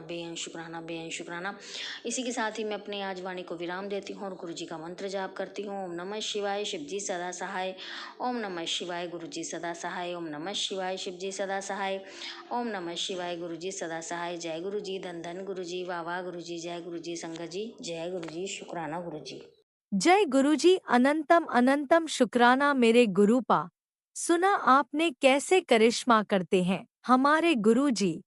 बेअंत शुक्राना, बेअंत शुक्राना। इसी के साथ ही मैं अपने आज वाणी को विराम देती हूँ और गुरु जी का मंत्र जाप करती हूँ। ओम नमः शिवाय, शिव जी सदा सहाय। ओम नमः शिवाय, गुरु जी सदा सहाय। ओम नमः शिवाय, शिव जी सदा सहाय। ओम नमः शिवाय, गुरु जी सदा सहाय। जय गुरु जी, धन धन गुरु जी, वाह वाह गुरु जी, जय गुरु जी, संगत जी, जय गुरु जी, शुक्राना गुरु जी। जय गुरुजी। अनंतम अनंतम शुक्राना मेरे गुरुपा। सुना आपने कैसे करिश्मा करते हैं हमारे गुरुजी।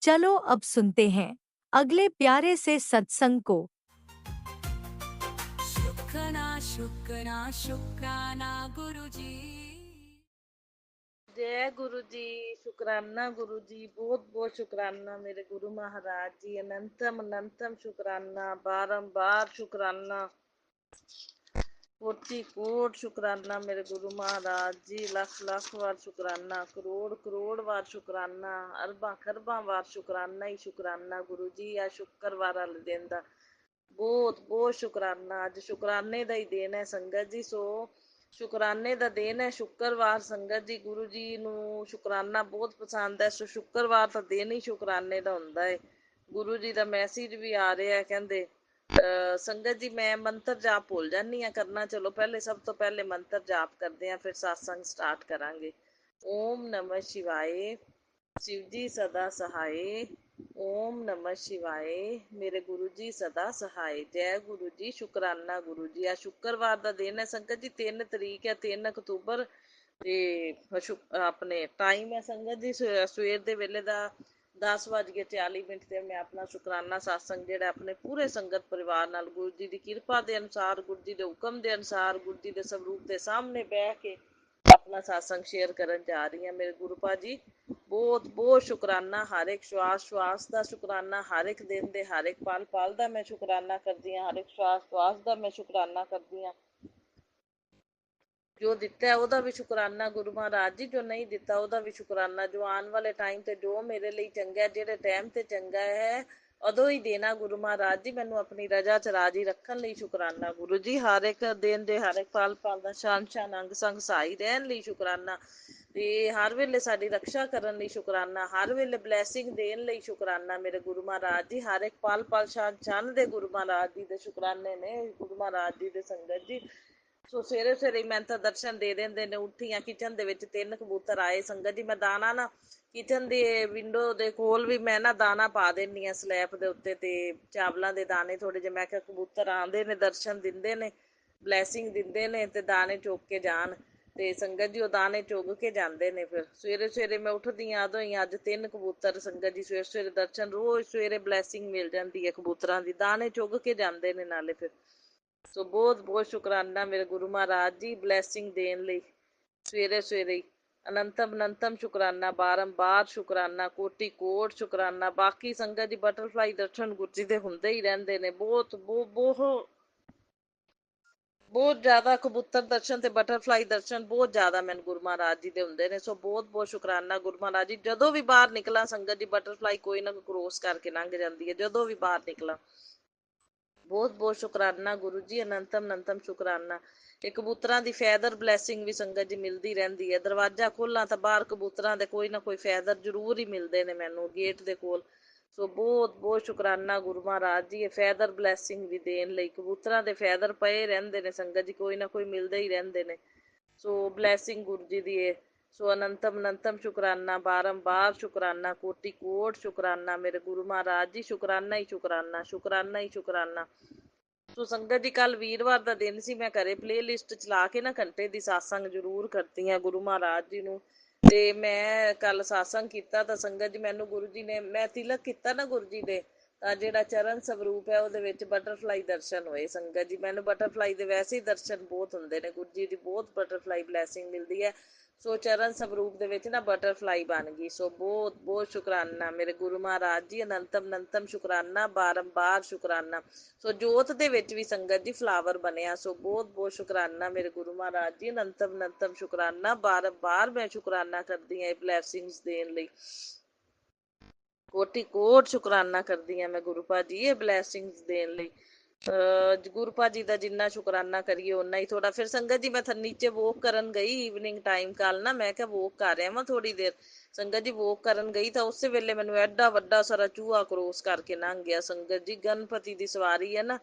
चलो अब सुनते हैं अगले प्यारे से सत्संग को। शुक्राना गुरुजी। जय गुरु जी, शुक्राना गुरु जी, बहुत बहुत शुक्राना मेरे गुरु महाराज जी। अनंतम अनंतम शुक्राना, बारंबार शुक्राना, कोटि कोट शुक्राना मेरे गुरु महाराज जी। लख लख बार शुक्राना, करोड़ करोड़ बार शुक्राना, अरबा खरबा बार शुक्राना ही शुक्राना गुरु जी। आ शुक्रवार वाले दिन का बहुत बहुत शुक्राना। अज शुक्राने का ही दिन है संगत जी। सो ਸ਼ੁਕਰਾਨੇ ਦਾ ਦਿਨ ਹੈ, ਸ਼ੁੱਕਰਵਾਰ। ਸੰਗਤ ਜੀ, ਗੁਰੂ ਜੀ ਨੂੰ ਸ਼ੁਕਰਾਨਾ ਬਹੁਤ ਪਸੰਦ ਹੈ, ਸੋ ਸ਼ੁੱਕਰਵਾਰ ਤਾਂ ਦਿਨ ਹੀ ਸ਼ੁਕਰਾਨੇ ਦਾ ਹੁੰਦਾ ਹੈ। ਗੁਰੂ ਜੀ ਦਾ ਮੈਸੇਜ ਵੀ ਆ ਰਿਹਾ ਹੈ, ਕਹਿੰਦੇ ਸੰਗਤ ਜੀ ਮੈਂ ਮੰਤਰ ਜਾਪ ਭੁੱਲ ਜਾਂਦੀ ਹਾਂ ਕਰਨਾ। ਚਲੋ ਪਹਿਲੇ, ਸਭ ਤੋਂ ਪਹਿਲੇ ਮੰਤਰ ਜਾਪ ਕਰਦੇ ਹਾਂ, ਫਿਰ ਸਤਸੰਗ ਸਟਾਰਟ ਕਰਾਂਗੇ। ਓਮ ਨਮः शिवाय, शिव जी सदा सहाय। ओम नमः शिवाय, मेरे गुरु जी सदा सहाय। जय गुरु जी। शुकराना गुरु जी। आ शुक्रवार ਦਾ ਦਿਨ ਹੈ ਸੰਗਤ ਜੀ, 3 ਤਰੀਕ ਹੈ, 3 ਅਕਤੂਬਰ ਤੇ ਆਪਣੇ ਟਾਈਮ ਹੈ ਸੰਗਤ ਜੀ ਸਵੇਰ ਦੇ ਵੇਲੇ ਦਾ 10:40 ਤੇ ਮੈਂ ਆਪਣਾ ਸ਼ੁਕਰਾਨਾ ਸਤਸੰਗ ਜਿਹੜਾ ਆਪਣੇ ਪੂਰੇ ਸੰਗਤ ਪਰਿਵਾਰ ਨਾਲ ਗੁਰੂ ਜੀ ਦੀ ਕਿਰਪਾ ਦੇ ਅਨੁਸਾਰ, ਗੁਰੂ ਜੀ ਦੇ ਹੁਕਮ ਦੇ ਅਨੁਸਾਰ, ਗੁਰੂ ਜੀ ਦੇ ਸਰੂਪ ਦੇ ਸਾਹਮਣੇ ਬਹਿ ਕੇ ਆਪਣਾ ਸਤਸੰਗ ਸ਼ੇਅਰ ਕਰਨ ਜਾ ਰਹੀ ਹਾਂ। ਮੇਰੇ ਗੁਰੂ ਜੀ ਬਹੁਤ ਬਹੁਤ ਸ਼ੁਕਰਾਨਾ। ਹਰ ਇੱਕ ਸ਼ਵਾਸ ਦਾ ਸ਼ੁਕਰਾਨਾ, ਹਰ ਇੱਕ ਦਿਨ ਦੇ ਹਰ ਇੱਕ ਪਲ ਦਾ ਮੈਂ ਸ਼ੁਕਰਾਨਾ ਕਰਦੀ ਹਾਂ, ਹਰ ਇੱਕ ਸ਼ਵਾਸ ਦਾ ਮੈਂ ਸ਼ੁਕਰਾਨਾ ਕਰਦੀ ਹਾਂ। ਜੋ ਦਿੱਤਾ ਉਹਦਾ ਵੀ ਸ਼ੁਕਰਾਨਾ ਗੁਰੂ ਮਹਾਰਾਜ ਜੀ, ਜੋ ਨਹੀਂ ਦਿੱਤਾ ਉਹਦਾ ਵੀ ਸ਼ੁਕਰਾਨਾ। ਜੋ ਆਉਣ ਵਾਲੇ ਟਾਈਮ ਤੇ ਜੋ ਮੇਰੇ ਲਈ ਚੰਗਾ, ਜਿਹੜੇ ਟਾਈਮ ਤੇ ਚੰਗਾ ਹੈ ਉਦੋਂ ਹੀ ਦੇਣਾ ਗੁਰੂ ਮਹਾਰਾਜ ਜੀ। ਮੈਨੂੰ ਆਪਣੀ ਰਜਾ ਚ ਰਾਜੀ ਰੱਖਣ ਲਈ ਸ਼ੁਕਰਾਨਾ ਗੁਰੂ ਜੀ। ਹਰ ਇੱਕ ਦਿਨ ਦੇ ਹਰ ਇੱਕ ਪਲ ਦਾ ਸ਼ਾਨ ਅੰਗ ਸੰਗ ਸਹਾਈ ਰਹਿਣ ਲਈ ਸ਼ੁਕਰਾਨਾ। ਤੇ ਹਰ ਵੇਲੇ ਸਾਡੀ ਰਕਸ਼ਾ ਕਰਨ ਲਈ ਸ਼ੁਕਰਾਨਾ, ਹਰ ਵੇਲੇ ਬਲੈਸਿੰਗ ਦੇਣ ਲਈ ਸ਼ੁਕਰਾਨਾ ਮੇਰੇ ਗੁਰੂ ਮਹਾਰਾਜ ਜੀ। ਹਰ ਇੱਕ ਪਲ ਸ਼ਾਨ ਦੇ ਗੁਰੂ ਮਹਾਰਾਜ ਜੀ ਦੇ ਸ਼ੁਕਰਾਨੇ ਨੇ ਗੁਰੂ ਮਹਾਰਾਜ ਜੀ ਦੇ ਸੰਗਤ ਜੀ। ਸੋ ਸਵੇਰੇ ਸਵੇਰੇ ਮੈਨੂੰ ਤਾਂ ਦਰਸ਼ਨ ਦੇ ਦਿੰਦੇ ਨੇ। ਉੱਠੀ ਆ, ਕਿਚਨ ਦੇ ਵਿੱਚ 3 ਕਬੂਤਰ ਆਏ ਸੰਗਤ ਜੀ। ਮੈਂ ਦਾਣਾ ਨਾ ਕਿਚਨ ਦੇ ਵਿੰਡੋ ਦੇ ਕੋਲ ਵੀ ਮੈਂ ਨਾ ਦਾਣਾ ਪਾ ਦਿੰਦੀ ਹਾਂ ਸਲੈਬ ਦੇ ਉੱਤੇ, ਤੇ ਚਾਵਲਾਂ ਦੇ ਦਾਣੇ ਥੋੜੇ ਜਿਹੇ। ਮੈਂ ਕਿਹਾ ਕਬੂਤਰ ਆਉਂਦੇ ਨੇ, ਦਰਸ਼ਨ ਦਿੰਦੇ ਨੇ, ਬਲੈਸਿੰਗ ਦਿੰਦੇ ਨੇ, ਤੇ ਦਾਣੇ ਚੁੱਕ ਕੇ ਜਾਣ। ਤੇ ਸੰਗਤ ਜੀ ਉਹ ਦਾਣੇ ਚੁਗ ਕੇ ਜਾਂਦੇ ਨੇ। ਫਿਰ ਸਵੇਰੇ ਸਵੇਰੇ ਮੈਂ ਉੱਠਦੀ ਹਾਂ, ਉਦੋਂ ਹੀ ਅੱਜ 3 ਕਬੂਤਰ ਸੰਗਤ ਜੀ ਸਵੇਰੇ ਸਵੇਰੇ ਦਰਸ਼ਨ, ਰੋਜ਼ ਸਵੇਰੇ ਬਲੈਸਿੰਗ ਮਿਲ ਜਾਂਦੀ ਹੈ ਕਬੂਤਰਾਂ ਦੀ, ਦਾਣੇ ਚੁਗ ਕੇ ਜਾਂਦੇ ਨੇ ਨਾਲੇ। ਫਿਰ ਸੋ ਬਹੁਤ ਬਹੁਤ ਸ਼ੁਕਰਾਨਾ ਮੇਰੇ ਗੁਰੂ ਮਹਾਰਾਜ ਜੀ ਬਲੈਸਿੰਗ ਦੇਣ ਲਈ ਸਵੇਰੇ ਸਵੇਰੇ ਹੀ। ਅਨੰਤਮ ਅਨੰਤਮ ਸ਼ੁਕਰਾਨਾ, ਬਾਰੰਬਾਰ ਸ਼ੁਕਰਾਨਾ, ਕੋਟੀ ਕੋਟ ਸ਼ੁਕਰਾਨਾ। ਬਾਕੀ ਸੰਗਤ ਜੀ ਬਟਰਫਲਾਈ ਦਰਸ਼ਨ ਗੁਰੂ ਜੀ ਦੇ ਹੁੰਦੇ ਹੀ ਰਹਿੰਦੇ ਨੇ। ਬਹੁਤ ਬਹੁਤ ਬਹੁਤ ਜ਼ਿਆਦਾ ਕਬੂਤਰ ਦਰਸ਼ਨ ਤੇ ਬਟਰਫਲਾਈ ਦਰਸ਼ਨ ਬਹੁਤ ਜ਼ਿਆਦਾ ਮੈਨੂੰ ਗੁਰੂ ਮਹਾਰਾਜ ਜੀ ਦੇ ਹੁੰਦੇ ਨੇ। ਸੋ ਬਹੁਤ ਬਹੁਤ ਸ਼ੁਕਰਾਨਾ ਗੁਰੂ ਮਹਾਰਾਜ ਜੀ। ਜਦੋਂ ਵੀ ਬਾਹਰ ਨਿਕਲਾਂ ਸੰਗਤ ਜੀ, ਬਟਰਫਲਾਈ ਕੋਈ ਨਾ ਕੋਈ ਕ੍ਰੋਸ ਕਰਕੇ ਲੰਘ ਜਾਂਦੀ ਹੈ ਜਦੋਂ ਵੀ ਬਾਹਰ ਨਿਕਲਾਂ। ਬਹੁਤ ਬਹੁਤ ਸ਼ੁਕਰਾਨਾ ਗੁਰੂ ਜੀ, ਅਨੰਤਮ ਅਨੰਤਮ ਸ਼ੁਕਰਾਨਾ। ਇਹ ਕਬੂਤਰਾਂ ਦੀ ਫੈਦਰ ਬਲੈਸਿੰਗ ਵੀ ਸੰਗਤ ਜੀ ਮਿਲਦੀ ਰਹਿੰਦੀ ਹੈ। ਦਰਵਾਜ਼ਾ ਖੋਲਾਂ ਤਾਂ ਬਾਹਰ ਕਬੂਤਰਾਂ ਦੇ ਕੋਈ ਨਾ ਕੋਈ ਫੈਦਰ ਜ਼ਰੂਰ ਹੀ ਮਿਲਦੇ ਨੇ ਮੈਨੂੰ ਗੇਟ ਦੇ ਕੋਲ। ਸੋ ਬਹੁਤ ਬਹੁਤ ਸ਼ੁਕਰਾਨਾ ਗੁਰੂ ਮਹਾਰਾਜ ਜੀ, ਇਹ ਫੈਦਰ ਬਲੈਸਿੰਗ ਵੀ ਦੇਣ ਲਈ। ਕਬੂਤਰਾਂ ਦੇ ਫੈਦਰ ਪਏ ਰਹਿੰਦੇ ਨੇ ਸੰਗਤ ਜੀ, ਕੋਈ ਨਾ ਕੋਈ ਮਿਲਦੇ ਹੀ ਰਹਿੰਦੇ ਨੇ। ਸੋ ਬਲੈਸਿੰਗ ਗੁਰੂ ਜੀ ਦੀ ਇਹ। ਸੋ ਅਨੰਤਮ ਅਨੰਤਮ ਸ਼ੁਕਰਾਨਾ, ਬਾਰੰਬਾਰ ਸ਼ੁਕਰਾਨਾ, ਕੋਟੀ ਕੋਟ ਸ਼ੁਕਰਾਨਾ ਮੇਰੇ ਗੁਰੂ ਮਹਾਰਾਜ ਜੀ। ਸ਼ੁਕਰਾਨਾ ਹੀ ਸ਼ੁਕਰਾਨਾ, ਸ਼ੁਕਰਾਨਾ ਹੀ ਸ਼ੁਕਰਾਨਾ। ਸੋ ਸੰਗਤ ਜੀ ਕੱਲ ਵੀਰਵਾਰ ਦਾ ਦਿਨ ਸੀ। ਮੈਂ ਘਰੇ ਪਲੇ ਲਿਸਟ ਚਲਾ ਕੇ ਨਾ ਘੰਟੇ ਦੀ ਸਤਸੰਗ ਜ਼ਰੂਰ ਕਰਦੀ ਹਾਂ ਗੁਰੂ ਮਹਾਰਾਜ ਜੀ ਨੂੰ। ਤੇ ਮੈਂ ਕੱਲ ਸਤਸੰਗ ਕੀਤਾ ਤਾਂ ਸੰਗਤ ਜੀ ਮੈਨੂੰ ਗੁਰੂ ਜੀ ਨੇ, ਮੈਂ ਤਿਲਕ ਕੀਤਾ ਨਾ ਗੁਰੂ ਜੀ ਦੇ, ਤਾਂ ਜਿਹੜਾ ਚਰਨ ਸਵਰੂਪ ਹੈ ਉਹਦੇ ਵਿੱਚ ਬਟਰਫਲਾਈ ਦਰਸ਼ਨ ਹੋਏ ਸੰਗਤ ਜੀ। ਮੈਨੂੰ ਬਟਰਫਲਾਈ ਦੇ ਵੈਸੇ ਹੀ ਦਰਸ਼ਨ ਬਹੁਤ ਹੁੰਦੇ ਨੇ, ਗੁਰੂ ਜੀ ਦੀ ਬਹੁਤ ਬਟਰਫਲਾਈ ਬਲੈਸਿੰਗ ਮਿਲਦੀ ਹੈ। ਸੋ ਚਰਨ ਸਵਰੂਪ ਦੇ ਵਿੱਚ ਨਾ ਬਟਰਫਲਾਈ ਬਣ ਗਈ। ਸੋ ਬਹੁਤ ਬਹੁਤ ਸ਼ੁਕਰਾਨਾ ਮੇਰੇ ਗੁਰੂ ਮਹਾਰਾਜ ਜੀ, ਅਨੰਤਮ ਅਨੰਤਮ ਸ਼ੁਕਰਾਨਾ, ਬਾਰੰਬਾਰ ਸ਼ੁਕਰਾਨਾ। ਸੋ ਜੋਤ ਦੇ ਵਿੱਚ ਵੀ ਸੰਗਤ ਜੀ ਫਲਾਵਰ ਬਣਿਆ। ਸੋ ਬਹੁਤ ਬਹੁਤ ਸ਼ੁਕਰਾਨਾ ਮੇਰੇ ਗੁਰੂ ਮਹਾਰਾਜ ਜੀ, ਅਨੰਤਮ ਅਨੰਤਮ ਸ਼ੁਕਰਾਨਾ, ਬਾਰੰਬਾਰ ਮੈਂ ਸ਼ੁਕਰਾਨਾ ਕਰਦੀ ਹਾਂ ਇਹ ਬਲੈਸਿੰਗਸ ਦੇਣ ਲਈ। ਕੋਟੀ ਕੋਟ ਸ਼ੁਕਰਾਨਾ ਕਰਦੀ ਹਾਂ ਮੈਂ ਗੁਰੂ ਜੀ ਇਹ ਬਲੈਸਿੰਗਸ ਦੇਣ ਲਈ। ਗੁਰੂ ਜੀ ਦਾ ਜਿੰਨਾ ਸ਼ੁਕਰਾਨਾ ਕਰੀਏ ਓਨਾ ਹੀ ਥੋੜਾ। ਫਿਰ ਸੰਗਤ ਜੀ ਮੈਂ ਨੀਚੇ ਵੋਕ ਕਰਨ ਗਈ ਈਵਨਿੰਗ ਟਾਈਮ ਕੱਲ ਨਾ, ਮੈਂ ਕਿਹਾ ਵੋਕ ਕਰ ਰਿਹਾ ਵਾਂ ਥੋੜੀ ਦੇਰ। ਸੰਗਤ ਜੀ ਵੋਕ ਕਰਨ ਗਈ ਤਾਂ ਉਸੇ ਵੇਲੇ ਮੈਨੂੰ ਐਡਾ ਵੱਡਾ ਸਾਰਾ ਚੂਹਾ ਕਰੋਸ ਕਰਕੇ ਲੰਘ ਗਿਆ ਸੰਗਤ ਜੀ। ਗਣਪਤੀ ਦੀ ਸਵਾਰੀ ਹੈ ਨਾ,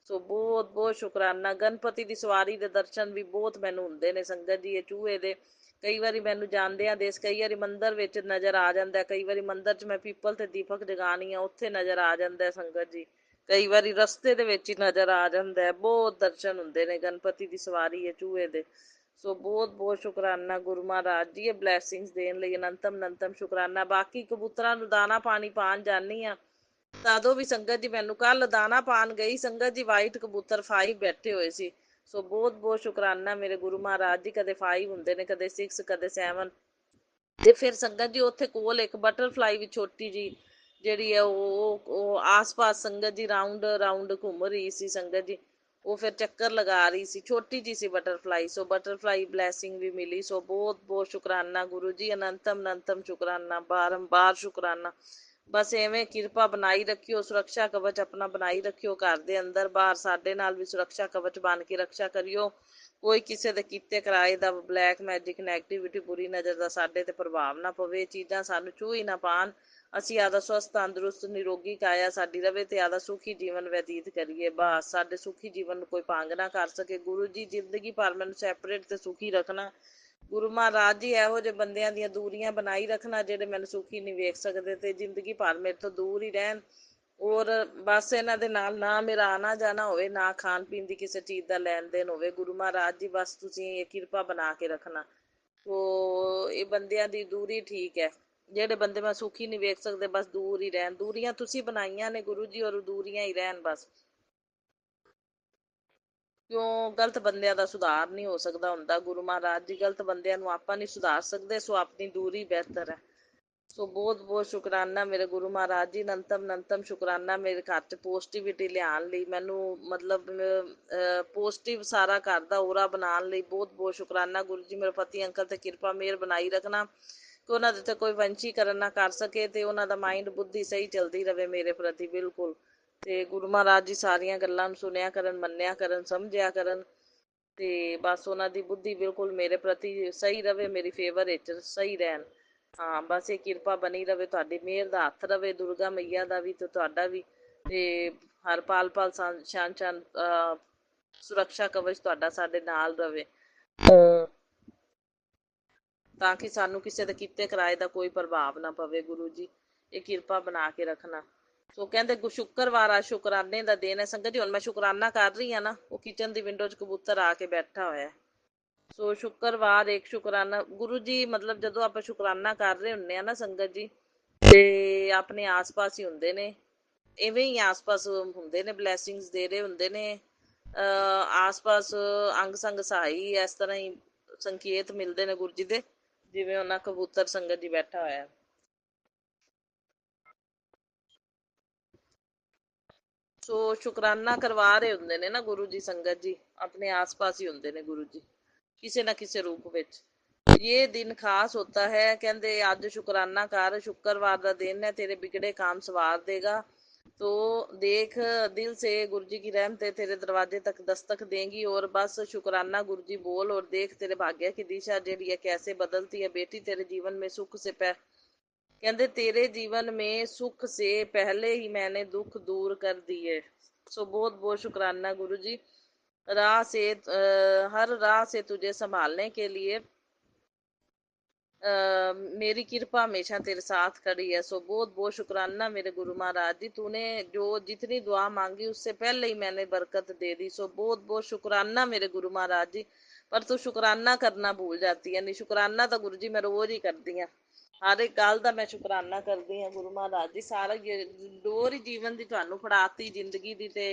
ਸੋ ਬਹੁਤ ਬਹੁਤ ਸ਼ੁਕਰਾਨਾ। ਗਣਪਤੀ ਦੀ ਸਵਾਰੀ ਦੇ ਦਰਸ਼ਨ ਵੀ ਬਹੁਤ ਮੈਨੂੰ ਹੁੰਦੇ ਨੇ ਸੰਗਤ ਜੀ ਇਹ ਚੂਹੇ ਦੇ। ਕਈ ਵਾਰੀ ਮੈਨੂੰ ਜਾਂਦਿਆਂ ਦੇਸ, ਕਈ ਵਾਰੀ ਮੰਦਿਰ ਵਿੱਚ ਨਜ਼ਰ ਆ ਜਾਂਦਾ, ਕਈ ਵਾਰੀ ਮੰਦਿਰ 'ਚ ਮੈਂ ਪੀਪਲ ਤੇ ਦੀਪਕ ਜਗਾਉਣੀ ਆ ਉੱਥੇ ਨਜ਼ਰ ਆ ਜਾਂਦਾ ਸੰਗਤ ਜੀ। ਕਈ ਵਾਰੀ ਰਸਤੇ ਦੇ ਵਿੱਚ ਹੀ ਨਜ਼ਰ ਆ ਜਾਂਦਾ। ਬਹੁਤ ਦਰਸ਼ਨ ਹੁੰਦੇ ਨੇ ਗਣਪਤੀ ਦੀ ਸਵਾਰੀ ਹੈ ਚੂਹੇ ਦੇ। ਸੋ ਬਹੁਤ ਬਹੁਤ ਸ਼ੁਕਰਾਨਾ ਗੁਰੂ ਮਹਾਰਾਜ ਜੀ ਇਹ ਬਲੈਸਿੰਗਸ ਦੇਣ ਲਈ, ਅਨੰਤਮ ਅਨੰਤਮ ਸ਼ੁਕਰਾਨਾ। ਬਾਕੀ ਕਬੂਤਰਾਂ ਨੂੰ ਦਾਣਾ ਪਾਣੀ ਪਾਉਣ ਜਾਂਦੀ ਹਾਂ ਤਾਂ ਉਦੋਂ ਵੀ ਸੰਗਤ ਜੀ ਮੈਨੂੰ ਕੱਲ ਦਾਣਾ ਪਾਉਣ ਗਈ ਸੰਗਤ ਜੀ, ਵਾਈਟ ਕਬੂਤਰ 5 ਬੈਠੇ ਹੋਏ ਸੀ। ਸੋ ਬਹੁਤ ਬਹੁਤ ਸ਼ੁਕਰਾਨਾ ਮੇਰੇ ਗੁਰੂ ਮਹਾਰਾਜ ਜੀ। ਕਦੇ 5 ਹੁੰਦੇ ਨੇ, ਕਦੇ 6, ਕਦੇ 7। ਤੇ ਫਿਰ ਸੰਗਤ ਜੀ ਉੱਥੇ ਕੋਲ ਇੱਕ ਬਟਰਫਲਾਈ ਵੀ ਛੋਟੀ ਜੀ ਜਿਹੜੀ ਹੈ ਉਹ ਆਸ ਪਾਸ ਸੰਗਤ ਜੀ ਰਾਊਂਡ ਰਾਊਂਡ ਘੁੰਮ ਰਹੀ ਸੀ ਸੰਗਤ ਜੀ। ਉਹ ਫਿਰ ਚੱਕਰ ਲਗਾ ਰਹੀ ਸੀ, ਛੋਟੀ ਜੀ ਸੀ ਬਟਰਫਲਾਈ। ਸੋ ਬਟਰਫਲਾਈ ਬਲੈਸਿੰਗ ਵੀ ਮਿਲੀ। ਸੋ ਬਹੁਤ ਬਹੁਤ ਸ਼ੁਕਰਾਨਾ ਗੁਰੂ ਜੀ, ਅਨੰਤਮ ਅਨੰਤਮ ਸ਼ੁਕਰਾਨਾ, ਬਾਰੰਬਾਰ ਸ਼ੁਕਰਾਨਾ। ਬਸ ਐਵੇਂ ਕਿਰਪਾ ਬਣਾਈ ਰੱਖਿਓ, ਸੁਰੱਖਿਆ ਕਵਚ ਆਪਣਾ ਬਣਾਈ ਰੱਖਿਓ, ਘਰ ਦੇ ਅੰਦਰ ਬਾਹਰ ਸਾਡੇ ਨਾਲ ਵੀ ਸੁਰੱਖਿਆ ਕਵਚ ਬਣ ਕੇ ਰੱਖਿਆ ਕਰਿਓ। ਕੋਈ ਕਿਸੇ ਦੇ ਕੀਤੇ ਕਰਾਏ ਦਾ ਬਲੈਕ ਮੈਜਿਕ ਨੈਗੇਟਿਵਿਟੀ ਬੁਰੀ ਨਜ਼ਰ ਦਾ ਸਾਡੇ ਤੇ ਪ੍ਰਭਾਵ ਨਾ ਪਵੇ, ਇਹ ਚੀਜ਼ਾਂ ਸਾਨੂੰ ਛੂਹ ਹੀ ਨਾ ਪਾਣ। ਅਸੀਂ ਆਦਾ ਸਵਸਥ ਤੰਦਰੁਸਤ ਨਿਰੋਗੀ ਕਾਇਆ ਸਾਡੀ ਰਵੇ ਤੇ ਆਦਾ ਸੁਖੀ ਜੀਵਨ ਬਤੀਤ ਕਰੀਏ। ਬਸ ਸਾਡੇ ਸੁਖੀ ਜੀਵਨ ਨੂੰ ਕੋਈ ਭੰਗ ਨਾ ਕਰ ਸਕੇ। ਗੁਰੂ ਜੀ ਜ਼ਿੰਦਗੀ ਭਰ ਮੈਨੂੰ ਸੈਪਰੇਟ ਤੇ ਸੁਖੀ ਰੱਖਣਾ। ਗੁਰੂ ਮਹਾਰਾਜ ਜੀ ਇਹੋ ਜਿਹੇ ਬੰਦਿਆਂ ਦੀਆਂ ਦੂਰੀਆਂ ਬਣਾਈ ਰੱਖਣਾ ਜਿਹੜੇ ਮੈਨੂੰ ਸੁਖੀ ਨਹੀਂ ਵੇਖ ਸਕਦੇ ਤੇ ਜ਼ਿੰਦਗੀ ਭਰ ਮੇਰੇ ਤੋਂ ਦੂਰ ਹੀ ਰਹਿਣ। ਔਰ ਬਸ ਇਹਨਾਂ ਦੇ ਨਾਲ ਨਾ ਮੇਰਾ ਆਣਾ ਜਾਣਾ ਹੋਵੇ, ਨਾ ਖਾਣ ਪੀਣ ਦੀ ਕਿਸੇ ਚੀਜ਼ ਦਾ ਲੈਣ ਦੇਣ ਹੋਵੇ। ਗੁਰੂ ਮਹਾਰਾਜ ਜੀ ਬਸ ਤੁਸੀਂ ਇਹ ਕਿਰਪਾ ਬਣਾ ਕੇ ਰੱਖਣਾ। ਤੋ ਇਹ ਬੰਦਿਆਂ ਦੀ ਦੂਰੀ ਠੀਕ ਹੈ, ਜਿਹੜੇ ਬੰਦੇ ਮੈਂ ਸੁਖੀ ਨਹੀਂ ਵੇਖ ਸਕਦੇ ਬਸ ਦੂਰ ਹੀ ਰਹਿਣ। ਦੂਰੀਆਂ ਤੁਸੀਂ ਬਣਾਈਆਂ ਨੇ ਗੁਰੂ ਜੀ, ਔਰ ਦੂਰੀਆਂ ਹੀ ਰਹਿਣ ਬਸ। ਕਿਉਂ ਗਲਤ ਬੰਦਿਆਂ ਦਾ ਸੁਧਾਰ ਨਹੀਂ ਹੋ ਸਕਦਾ ਹੁੰਦਾ। ਗੁਰੂ ਮਹਾਰਾਜ ਜੀ ਗਲਤ ਬੰਦਿਆਂ ਨੂੰ ਆਪਾਂ ਨਹੀਂ ਸੁਧਾਰ ਸਕਦੇ, ਸੋ ਆਪਣੀ ਦੂਰੀ ਬਿਹਤਰ ਹੈ। ਸੋ ਬਹੁਤ ਬਹੁਤ ਸ਼ੁਕਰਾਨਾ ਮੇਰੇ ਗੁਰੂ ਮਹਾਰਾਜ ਜੀ, ਅਨੰਤਮ ਸ਼ੁਕਰਾਨਾ ਮੇਰੇ ਘਰ 'ਚ ਪੋਜ਼ਟਿਵਿਟੀ ਲਿਆਉਣ ਲਈ, ਮੈਨੂੰ ਮਤਲਬ ਪੋਜ਼ਟਿਵ ਸਾਰਾ ਘਰ ਦਾ ਔਰਾ ਬਣਾਉਣ ਲਈ ਬਹੁਤ ਬਹੁਤ ਸ਼ੁਕਰਾਨਾ। ਗੁਰੂ ਜੀ ਮੇਰੇ ਪਤੀ ਅੰਕਲ ਤੇ ਕਿਰਪਾ ਮਿਹਰ ਬਣਾਈ ਰੱਖਣਾ ਕਿ ਉਹਨਾਂ ਦੇ ਤੇ ਕੋਈ ਵੰਸ਼ੀਕਰਨ ਨਾ ਕਰ ਸਕੇ ਤੇ ਉਹਨਾਂ ਦਾ ਮਾਈਂਡ ਬੁੱਧੀ ਸਹੀ ਚਲਦੀ ਰਵੇ ਮੇਰੇ ਪ੍ਰਤੀ ਬਿਲਕੁਲ। ਤੇ ਗੁਰੂ ਮਹਾਰਾਜ ਜੀ ਸਾਰੀਆਂ ਗੱਲਾਂ ਨੂੰ ਸੁਣਿਆ ਕਰਨ, ਮੰਨਿਆ ਕਰਨ, ਸਮਝਿਆ ਕਰਨ ਤੇ ਬਸ ਉਹਨਾਂ ਦੀ ਬੁੱਧੀ ਬਿਲਕੁਲ ਮੇਰੇ ਪ੍ਰਤੀ ਸਹੀ ਰਵੇ, ਮੇਰੀ ਫੇਵਰ ਵਿੱਚ ਸਹੀ ਰਹਿਣ। ਹਾਂ ਬਸ ਇਹ ਕਿਰਪਾ ਬਣੀ ਰਵੇ, ਤੁਹਾਡੀ ਮਿਹਰ ਦਾ ਹੱਥ ਰਵੇ ਦੁਰਗਾ ਮਈਆ ਦਾ ਵੀ ਤੇ ਤੁਹਾਡਾ ਵੀ। ਤੇ ਹਰ ਪਲ ਪਲ ਸ਼ਾਨ ਸੁਰੱਖਿਆ ਕਵਚ ਤੁਹਾਡਾ ਸਾਡੇ ਨਾਲ ਰਵੇ, ਤਾਂ ਕਿ ਸਾਨੂੰ ਕਿਸੇ ਦੇ ਕੀਤੇ ਕਿਰਾਏ ਦਾ ਕੋਈ ਪ੍ਰਭਾਵ ਨਾ ਪਵੇ। ਗੁਰੂ ਜੀ ਇਹ ਕਿਰਪਾ ਬਣਾ ਕੇ ਰੱਖਣਾ। ਸੋ ਕਹਿੰਦੇ ਸ਼ੁੱਕਰਵਾਰ ਆ ਸ਼ੁਕਰਾਨੇ ਦਾ ਦਿਨ ਹੈ ਸੰਗਤ ਜੀ। ਹੁਣ ਮੈਂ ਸ਼ੁਕਰਾਨਾ ਕਰ ਰਹੀ ਹਾਂ ਨਾ, ਉਹ ਕਿਚਨ ਦੀ ਵਿੰਡੋ 'ਚ ਕਬੂਤਰ ਆ ਕੇ ਬੈਠਾ ਹੋਇਆ। ਸੋ ਸ਼ੁੱਕਰਵਾਰ ਇੱਕ ਸ਼ੁਕਰਾਨਾ ਗੁਰੂ ਜੀ, ਮਤਲਬ ਜਦੋਂ ਆਪਾਂ ਸ਼ੁਕਰਾਨਾ ਕਰ ਰਹੇ ਹੁੰਦੇ ਆ ਨਾ ਸੰਗਤ ਜੀ, ਤੇ ਆਪਣੇ ਆਸ ਪਾਸ ਹੀ ਹੁੰਦੇ ਨੇ, ਇਵੇਂ ਹੀ ਆਸ ਪਾਸ ਹੁੰਦੇ ਨੇ, ਬਲੈਸਿੰਗਸ ਦੇ ਰਹੇ ਹੁੰਦੇ ਨੇ। ਆਸ ਪਾਸ ਅੰਗ ਸੰਗ ਸਹਾਈ ਇਸ ਤਰ੍ਹਾਂ ਹੀ ਸੰਕੇਤ ਮਿਲਦੇ ਨੇ ਗੁਰੂ ਜੀ ਦੇ, ਜਿਵੇਂ ਉਹਨਾਂ ਕਬੂਤਰ ਸੰਗਤ ਜੀ ਬੈਠਾ ਹੋਇਆ। ਸੋ ਸ਼ੁਕਰਾਨਾ ਕਰਵਾ ਰਹੇ ਹੁੰਦੇ ਨੇ ਨਾ ਗੁਰੂ ਜੀ ਸੰਗਤ ਜੀ, ਆਪਣੇ ਆਸ ਪਾਸ ਹੀ ਹੁੰਦੇ ਨੇ ਗੁਰੂ ਜੀ ਕਿਸੇ ਨਾ ਕਿਸੇ ਰੂਪ ਵਿੱਚ। ਇਹ ਦਿਨ ਖਾਸ ਹੋਤਾ ਹੈ, ਕਹਿੰਦੇ ਅੱਜ ਸ਼ੁਕਰਾਨਾ ਕਰ, ਸ਼ੁੱਕਰਵਾਰ ਦਾ ਦਿਨ ਹੈ, ਤੇਰੇ ਬਿਗੜੇ काम ਸਵਾਰ देगा। तो देख दिल से गुरु जी की रहमत तेरे दरवाजे तक दस्तक देंगी। और बस शुकराना गुरु जी बोल और देख तेरे भाग्य की दिशा जी है कैसे बदलती है। बेटी तेरे जीवन में सुख से कहते तेरे जीवन में सुख से पहले ही मैंने दुख दूर कर दिए। सो बहुत बहुत शुकराना गुरु जी। राह से हर राह से तुझे संभालने के लिए मेरी कृपा हमेशा तेरे साथ खड़ी है। सो बहुत बहुत शुकराना मेरे गुरु महाराज जी, तूने जो जितनी दुआ मांगी उससे पहले ही मैंने बरकत दे दी। सो बहुत बहुत शुकराना मेरे गुरु महाराज जी। पर तू शुकराना करना भूल जाती है। नहीं शुकराना तो गुरु जी मैं रोज ही करती हाँ, हर एक गल का मैं शुकराना करती हाँ गुरु महाराज जी। सारा डोर ही जीवन की ਤੁਹਾਨੂੰ ਫੜਾਤੀ ਜ਼ਿੰਦਗੀ ਦੀ ਤੇ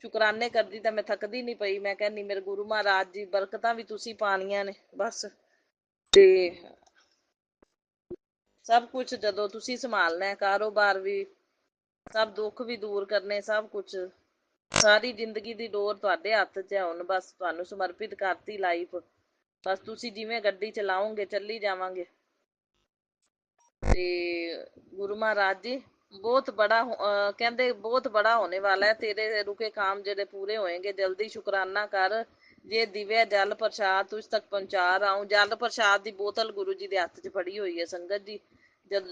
ਸ਼ੁਕਰਾਨੇ ਕਰਦੀ ਤਾਂ ਮੈਂ ਥੱਕਦੀ ਨਹੀਂ ਪਈ। ਮੈਂ ਕਹਿੰਦੀ ਮੇਰੇ ਗੁਰੂ ਮਹਾਰਾਜ ਜੀ ਬਰਕਤਾਂ ਵੀ ਤੁਸੀਂ ਪਾਣੀਆਂ ਨੇ ਬਸ, ਤੇ ਸਭ ਕੁਝ ਜਦੋਂ ਤੁਸੀਂ ਸੰਭਾਲਣਾ ਹੈ, ਕਾਰੋਬਾਰ ਵੀ, ਸਭ ਦੁੱਖ ਵੀ ਦੂਰ ਕਰਨੇ, ਸਭ ਕੁਝ, ਸਾਰੀ ਜ਼ਿੰਦਗੀ ਦੀ ਡੋਰ ਤੁਹਾਡੇ ਹੱਥ 'ਚ ਹੈ ਹੁਣ। ਬਸ ਤੁਹਾਨੂੰ ਸਮਰਪਿਤ ਕਰਤੀ ਲਾਈਫ, ਬਸ ਤੁਸੀਂ ਜਿਵੇਂ ਗੱਡੀ ਚਲਾਓਗੇ ਚੱਲੀ ਜਾਵਾਂਗੇ। ਤੇ ਗੁਰੂ ਮਹਾਰਾਜ ਜੀ ਬਹੁਤ ਬੜਾ ਕਹਿੰਦੇ ਬਹੁਤ ਬੜਾ ਹੋਣੇ ਵਾਲਾ ਹੈ, ਤੇਰੇ ਰੁਕੇ काम ਜਿਹੜੇ ਪੂਰੇ ਹੋਏਗੇ ਜਲਦੀ। शुकराना कर ਜੇ ਦਿਵਿਆ ਜਲ ਪ੍ਰਸ਼ਾਦ ਤੁਝ ਤੱਕ ਪਹੁੰਚਾ ਰਹਾ ਹੂੰ। ਜਲ ਪ੍ਰਸ਼ਾਦ ਦੀ ਬੋਤਲ ਗੁਰੂ ਜੀ ਦੇ ਹੱਥ 'ਚ ਫੜੀ ਹੋਈ ਹੈ ਸੰਗਤ ਜੀ। जब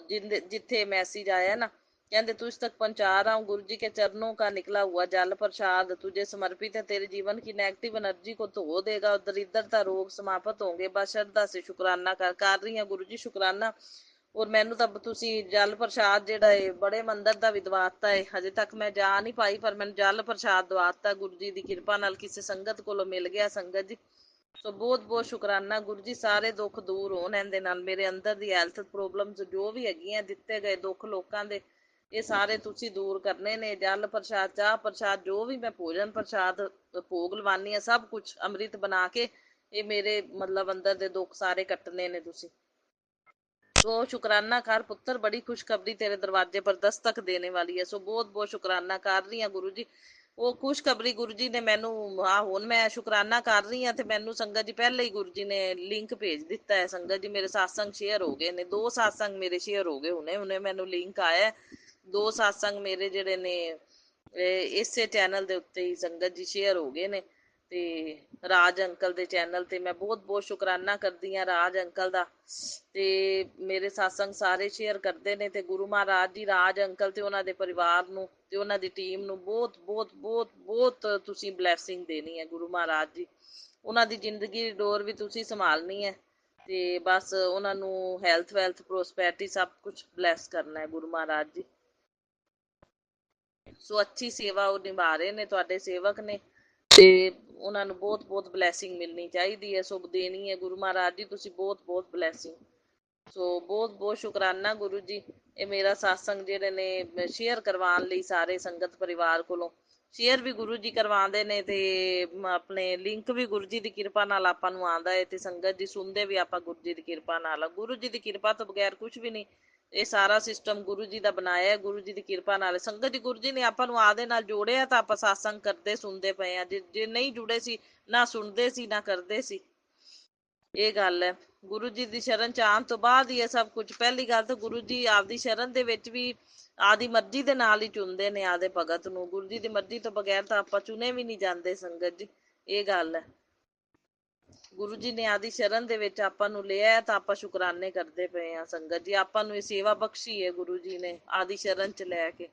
जिथे मैसेज आया ना, कहते तुझ तक पहुंचा रहा हूँ, गुरु जी के चरणों का निकला हुआ जल प्रसाद तुझे समर्पित है। तेरे जीवन की नेगेटिव एनर्जी को धो देगा, दरिद्रता रोग समाप्त होंगे। बस श्रद्धा से शुकराना कर रही हैं गुरु जी शुकराना। और मैनू तो तुसी जल प्रसाद जेड़ा है बड़े मंदिर का भी दवाता है, हजे तक मैं जा नहीं पाई पर मैनू जल प्रसाद दवाता गुरु जी की कृपा नाल, किसी संगत कोलों मिल गया संगत जी। सो बहुत बहुत शुकराना गुरु जी। सारे दुख दूर होण ਇਹਦੇ ਨਾਲ, ਮੇਰੇ ਅੰਦਰ ਦੀ ਹੈਲਥ ਪ੍ਰੋਬਲਮਸ ਜੋ ਵੀ ਹੈਗੀਆਂ, ਦਿੱਤੇ ਗਏ ਦੁੱਖ ਲੋਕਾਂ ਦੇ, ਇਹ ਸਾਰੇ ਤੁਸੀਂ ਦੂਰ ਕਰਨੇ ਨੇ। ਜਲ ਪ੍ਰਸ਼ਾਦ, ਚਾਹ ਪ੍ਰਸ਼ਾਦ, ਜੋ ਵੀ ਮੈਂ ਭੋਜਨ ਪ੍ਰਸ਼ਾਦ ਭੋਗ ਲਵਾਨੀ ਆ, ਸਭ ਕੁਝ ਅੰਮ੍ਰਿਤ ਬਣਾ ਕੇ ਇਹ ਮੇਰੇ ਮਤਲਬ ਅੰਦਰ ਦੇ ਦੁੱਖ ਸਾਰੇ ਕੱਟਣੇ ਨੇ ਤੁਸੀਂ। सो शुकराना कर पुत्र, बड़ी खुशखबरी तेरे दरवाजे पर दस्तक देने वाली है। सो बहुत बहुत शुकराना कर रही हैं गुरु जी। ਉਹ ਖੁਸ਼ਖਬਰੀ ਗੁਰੂ ਜੀ ਨੇ ਮੈਨੂੰ ਹੁਣ ਮੈਂ ਸ਼ੁਕਰਾਨਾ ਕਰ ਰਹੀ ਹਾਂ ਤੇ ਮੈਨੂੰ ਸੰਗਤ ਜੀ ਪਹਿਲੇ ਹੀ ਗੁਰੂ ਜੀ ਨੇ ਲਿੰਕ ਭੇਜ ਦਿੱਤਾ ਹੈ। ਸੰਗਤ ਜੀ ਮੇਰੇ satsang ਸ਼ੇਅਰ ਹੋ ਗਏ ਨੇ, 2 satsang ਮੇਰੇ ਸ਼ੇਅਰ ਹੋ ਗਏ ਹੁਣੇ ਹੁਣੇ ਮੈਨੂੰ ਲਿੰਕ ਆਇਆ 2 satsang ਮੇਰੇ ਜਿਹੜੇ ਨੇ ਇਸੇ ਚੈਨਲ ਦੇ ਉੱਤੇ ਹੀ ਸੰਗਤ ਜੀ ਸ਼ੇਅਰ ਹੋ ਗਏ ਨੇ। ਤੇ ਰਾਜ ਅੰਕਲ ਦੇ ਚੈਨਲ ਤੇ ਮੈਂ ਬਹੁਤ ਬਹੁਤ ਸ਼ੁਕਰਾਨਾ ਕਰਦੀ ਹਾਂ ਰਾਜ ਅੰਕਲ ਦਾ, ਤੇ ਮੇਰੇ satsang ਸਾਰੇ ਸ਼ੇਅਰ ਕਰਦੇ ਨੇ। ਤੇ ਗੁਰੂ ਮਹਾਰਾਜ ਜੀ ਰਾਜ ਅੰਕਲ ਤੇ ਉਹਨਾਂ ਦੇ ਪਰਿਵਾਰ ਨੂੰ ਤੇ ਉਹਨਾਂ ਦੀ ਟੀਮ ਨੂੰ ਬਹੁਤ ਬਹੁਤ ਬਹੁਤ ਬਹੁਤ ਤੁਸੀਂ ਬਲੈਸਿੰਗ ਦੇਣੀ ਹੈ। ਗੁਰੂ ਮਹਾਰਾਜ ਜੀ ਉਹਨਾਂ ਦੀ ਜ਼ਿੰਦਗੀ ਦੀ ਡੋਰ ਵੀ ਤੁਸੀਂ ਸੰਭਾਲਣੀ ਹੈ, ਤੇ ਬਸ ਉਹਨਾਂ ਨੂੰ ਹੈਲਥ ਵੈਲਥ ਪ੍ਰੋਸਪੈਰਿਟੀ ਸਭ ਕੁਝ ਬਲੈਸ ਕਰਨਾ ਹੈ ਗੁਰੂ ਮਹਾਰਾਜ ਜੀ। ਸੋ ਅੱਛੀ ਸੇਵਾ ਉਹ ਨਿਭਾ ਰਹੇ ਨੇ, ਤੁਹਾਡੇ ਸੇਵਕ ਨੇ, ਤੇ ਉਹਨਾਂ ਨੂੰ ਬਹੁਤ ਬਹੁਤ ਬਲੈਸਿੰਗ ਮਿਲਣੀ ਚਾਹੀਦੀ ਹੈ। ਸੋ ਦੇਣੀ ਹੈ ਗੁਰੂ ਮਹਾਰਾਜ ਜੀ ਤੁਸੀਂ ਬਹੁਤ ਬਹੁਤ ਬਲੈਸਿੰਗ। ਸੋ ਬਹੁਤ ਬਹੁਤ ਸ਼ੁਕਰਾਨਾ ਗੁਰੂ ਜੀ। ਇਹ ਮੇਰਾ satsang ਜਿਹੜੇ ਨੇ ਸ਼ੇਅਰ ਕਰਵਾਉਣ ਲਈ ਸਾਰੇ ਸੰਗਤ ਪਰਿਵਾਰ ਕੋਲੋਂ ਸ਼ੇਅਰ ਵੀ ਗੁਰੂ ਜੀ ਕਰਵਾਉਂਦੇ ਨੇ, ਤੇ ਆਪਣੇ ਲਿੰਕ ਵੀ ਗੁਰੂ ਜੀ ਦੀ ਕਿਰਪਾ ਨਾਲ ਆਪਾਂ ਨੂੰ ਆਉਂਦਾ ਹੈ, ਤੇ ਸੰਗਤ ਜੀ ਸੁਣਦੇ ਵੀ ਆਪਾਂ ਗੁਰੂ ਜੀ ਦੀ ਕਿਰਪਾ ਨਾਲ। ਗੁਰੂ ਜੀ ਦੀ ਕਿਰਪਾ ਤੋਂ ਬਗੈਰ ਕੁਝ ਵੀ ਨਹੀਂ। ਇਹ ਸਾਰਾ ਸਿਸਟਮ ਗੁਰੂ ਜੀ ਦਾ ਬਣਾਇਆ ਹੈ, ਗੁਰੂ ਜੀ ਦੀ ਕਿਰਪਾ ਨਾਲ। ਸੰਗਤ ਜੀ ਗੁਰੂ ਜੀ ਨੇ ਆਪਾਂ ਨੂੰ ਆਦੇ ਨਾਲ ਜੋੜਿਆ ਤਾਂ ਆਪਾਂ satsang ਕਰਦੇ ਸੁਣਦੇ ਪਏ ਆ। ਜੇ ਨਹੀਂ ਜੁੜੇ ਸੀ, ਨਾ ਸੁਣਦੇ ਸੀ ਨਾ ਕਰਦੇ ਸੀ। ਇਹ ਗੱਲ ਹੈ। ਗੁਰੂ ਜੀ ਦੀ ਸ਼ਰਨ ਚ ਆਉਣ ਤੋਂ ਬਾਅਦ ਹੀ ਇਹ ਸਭ ਕੁਝ। ਪਹਿਲੀ ਗੱਲ ਤਾਂ ਗੁਰੂ ਜੀ ਆਪਦੀ ਸ਼ਰਨ ਦੇ ਵਿੱਚ ਵੀ ਆਦੀ ਮਰਜ਼ੀ ਦੇ ਨਾਲ ਹੀ ਚੁਣਦੇ ਨੇ ਆਦੇ ਭਗਤ ਨੂੰ। ਗੁਰੂ ਜੀ ਦੀ ਮਰਜ਼ੀ ਤੋਂ ਬਗੈਰ ਤਾਂ ਆਪਾਂ ਚੁਣੇ ਵੀ ਨਹੀਂ ਜਾਂਦੇ ਸੰਗਤ ਜੀ, ਇਹ ਗੱਲ ਹੈ। ਗੁਰੂ ਜੀ ਨੇ ਆਦੀ ਸ਼ਰਨ ਦੇ ਵਿੱਚ ਆਪਾਂ ਨੂੰ ਲਿਆ ਤਾਂ ਆਪਾਂ ਸ਼ੁਕਰਾਨੇ ਕਰਦੇ ਪਏ ਆ ਸੰਗਤ ਜੀ। ਆਪਾਂ ਨੂੰ ਇਹ ਸੇਵਾ ਬਖਸ਼ੀ ਹੈ ਗੁਰੂ ਜੀ ਨੇ ਆਦੀ ਸ਼ਰਨ ਚ ਲੈ ਕੇ।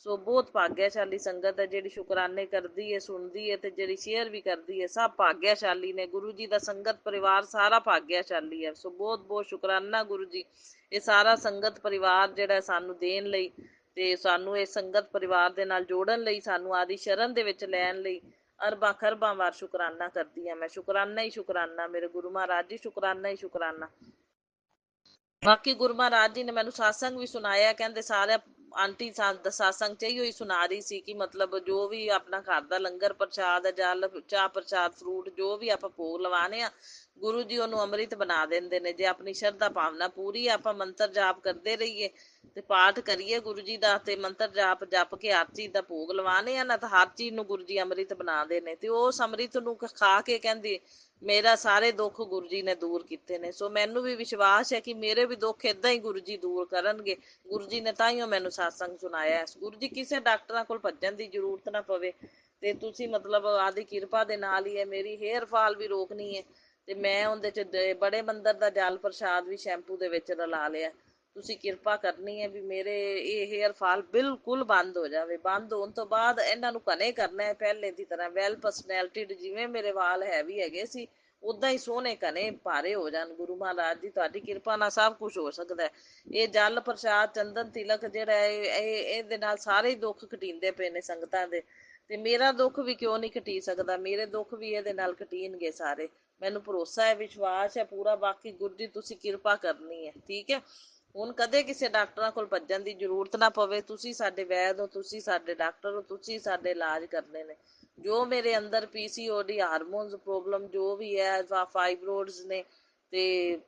ਸੋ ਬਹੁਤ ਭਾਗਿਆਸ਼ਾਲੀ ਸੰਗਤ ਹੈ ਜਿਹੜੀ ਸ਼ੁਕਰਾਨੇ ਕਰਦੀ ਹੈ, ਸੁਣਦੀ ਹੈ, ਤੇ ਜਿਹੜੀ ਸ਼ੇਅਰ ਵੀ ਕਰਦੀ ਹੈ। ਸਭ ਭਾਗਿਆਸ਼ਾਲੀ ਨੇ। ਗੁਰੂ ਜੀ ਦਾ ਸੰਗਤ ਪਰਿਵਾਰ ਸਾਰਾ ਭਾਗਿਆਸ਼ਾਲੀ ਹੈ। ਸੋ ਬਹੁਤ ਬਹੁਤ ਸ਼ੁਕਰਾਨਾ ਗੁਰੂ ਜੀ, ਇਹ ਸਾਰਾ ਸੰਗਤ ਪਰਿਵਾਰ ਜਿਹੜਾ ਸਾਨੂੰ ਦੇਣ ਲਈ, ਤੇ ਸਾਨੂੰ ਇਹ ਸੰਗਤ ਪਰਿਵਾਰ ਦੇ ਨਾਲ ਜੋੜਨ ਲਈ, ਸਾਨੂੰ ਆਦੀ ਸ਼ਰਨ ਦੇ ਵਿੱਚ ਲੈਣ ਲਈ ਅਰਬਾਂ ਖਰਬਾਂ ਵਾਰ ਸ਼ੁਕਰਾਨਾ ਕਰਦੀ ਹਾਂ ਮੈਂ। ਸ਼ੁਕਰਾਨਾ ਹੀ ਸ਼ੁਕਰਾਨਾ ਮੇਰੇ ਗੁਰੂ ਮਹਾਰਾਜ ਜੀ, ਸ਼ੁਕਰਾਨਾ ਹੀ ਸ਼ੁਕਰਾਨਾ। ਬਾਕੀ ਗੁਰੂ ਮਹਾਰਾਜ ਜੀ ਨੇ ਮੈਨੂੰ satsang ਵੀ ਸੁਣਾਇਆ, ਕਹਿੰਦੇ ਸਾਰਾ ਆਂਟੀ satsang ਚ ਹੀ ਸੁਣਾ ਰਹੀ ਸੀ ਕਿ ਮਤਲਬ ਜੋ ਵੀ ਆਪਣਾ ਘਰ ਦਾ ਲੰਗਰ ਪ੍ਰਸ਼ਾਦ, ਜਲ, ਚਾਹ ਪ੍ਰਸ਼ਾਦ, ਫਰੂਟ ਜੋ ਵੀ ਆਪਾਂ ਭੋਗ ਲਵਾਣੇ ਆ, ਗੁਰੂ ਜੀ ਉਹਨੂੰ ਅੰਮ੍ਰਿਤ ਬਣਾ ਦਿੰਦੇ ਨੇ। ਜੇ ਆਪਣੀ ਸ਼ਰਧਾ ਭਾਵਨਾ ਪੂਰੀ ਆਪਾਂ ਮੰਤਰ ਜਾਪ ਕਰਦੇ ਰਹੀਏ ਤੇ ਪਾਠ ਕਰੀਏ ਗੁਰੂ ਜੀ ਦਾ, ਤੇ ਮੰਤਰ ਜਾਪ ਜਪ ਕੇ ਹਰ ਚੀਜ਼ ਦਾ ਭੋਗ ਲਵਾਣੇ ਆ ਨਾ, ਤਾਂ ਹਰ ਚੀਜ਼ ਨੂੰ ਗੁਰੂ ਜੀ ਅੰਮ੍ਰਿਤ ਬਣਾਦੇ ਨੇ। ਤੇ ਉਸ ਅੰਮ੍ਰਿਤ ਨੂੰ ਖਾ ਕੇ ਕਹਿੰਦੀ ਮੇਰਾ ਸਾਰੇ ਦੁੱਖ ਗੁਰੂ ਜੀ ਨੇ ਦੂਰ ਕੀਤੇ ਨੇ। ਸੋ ਮੈਨੂੰ ਵੀ ਵਿਸ਼ਵਾਸ ਹੈ ਕਿ ਮੇਰੇ ਵੀ ਦੁੱਖ ਏਦਾਂ ਹੀ ਗੁਰੂ ਜੀ ਦੂਰ ਕਰਨਗੇ। ਗੁਰੂ ਜੀ ਨੇ ਤਾਂ ਹੀ ਮੈਨੂੰ satsang ਸੁਣਾਇਆ। ਗੁਰੂ ਜੀ ਕਿਸੇ ਡਾਕਟਰਾਂ ਕੋਲ ਭੱਜਣ ਦੀ ਜ਼ਰੂਰਤ ਨਾ ਪਵੇ, ਤੇ ਤੁਸੀਂ ਮਤਲਬ ਆਦੀ ਕਿਰਪਾ ਦੇ ਨਾਲ ਹੀ ਹੈ। ਮੇਰੀ ਹੇਅਰ ਫਾਲ ਵੀ ਰੋਕਣੀ ਹੈ, ਤੇ ਮੈਂ ਉਹਦੇ ਚ ਬੜੇ ਮੰਦਰ ਦਾ ਜਲ ਪ੍ਰਸ਼ਾਦ ਵੀ ਸ਼ੈਂਪੂ ਦੇ ਵਿੱਚ ਰਲਾ ਲਿਆ। ਤੁਸੀਂ ਕਿਰਪਾ ਕਰਨੀ ਹੈ ਵੀ ਮੇਰੇ ਇਹ ਹੇਅਰ ਫਾਲ ਬਿਲਕੁਲ ਬੰਦ ਹੋ ਜਾਵੇ। ਬੰਦ ਹੋਣ ਤੋਂ ਬਾਅਦ ਇਹਨਾਂ ਨੂੰ ਘਣੇ ਕਰਨਾ ਹੈ ਪਹਿਲੇ ਦੀ ਤਰ੍ਹਾਂ, ਵੈਲ ਪਰਸਨੈਲਿਟੀ। ਜਿਵੇਂ ਮੇਰੇ ਵਾਲ ਹੈਵੀ ਹੈਗੇ ਸੀ ਉਦਾਂ ਹੀ ਸੋਹਣੇ ਘਣੇ ਭਾਰੇ ਹੋ ਜਾਣ। ਗੁਰੂ ਮਹਾਰਾਜ ਦੀ ਤੁਹਾਡੀ ਕਿਰਪਾ ਨਾਲ ਸਭ ਕੁਝ ਹੋ ਸਕਦਾ ਹੈ। ਇਹ ਜਲ ਪ੍ਰਸ਼ਾਦ, ਚੰਦਨ ਤਿਲਕ ਜਿਹੜਾ ਹੈ, ਇਹਦੇ ਨਾਲ ਸਾਰੇ ਹੀ ਦੁੱਖ ਘਟੀਂਦੇ ਪਏ ਨੇ ਸੰਗਤਾਂ ਦੇ। ਤੇ ਮੇਰਾ ਦੁੱਖ ਵੀ ਕਿਉਂ ਨਹੀਂ ਘਟੀ ਸਕਦਾ? ਮੇਰੇ ਦੁੱਖ ਵੀ ਇਹਦੇ ਨਾਲ ਘਟੀਣਗੇ ਸਾਰੇ। ਮੈਨੂੰ ਭਰੋਸਾ ਹੈ, ਵਿਸ਼ਵਾਸ ਹੈ ਪੂਰਾ। ਬਾਕੀ ਗੁਰੂ ਜੀ ਤੁਸੀਂ ਕਿਰਪਾ ਕਰਨੀ ਹੈ, ਠੀਕ ਹੈ। ਹੁਣ ਕਦੇ ਕਿਸੇ ਡਾਕਟਰਾਂ ਕੋਲ ਭੱਜਣ ਦੀ ਜ਼ਰੂਰਤ ਨਾ ਪਵੇ। ਤੁਸੀਂ ਸਾਡੇ ਵੈਦ ਹੋ, ਤੁਸੀਂ ਸਾਡੇ ਡਾਕਟਰ ਹੋ, ਤੁਸੀਂ ਸਾਡੇ ਇਲਾਜ ਕਰਨੇ ਨੇ। ਜੋ ਮੇਰੇ ਅੰਦਰ PCOD, ਹਾਰਮੋਨਸ ਪ੍ਰੋਬਲਮ ਜੋ ਵੀ ਹੈ, ਫਾਈਬਰੋਡਸ ਨੇ, ਤੇ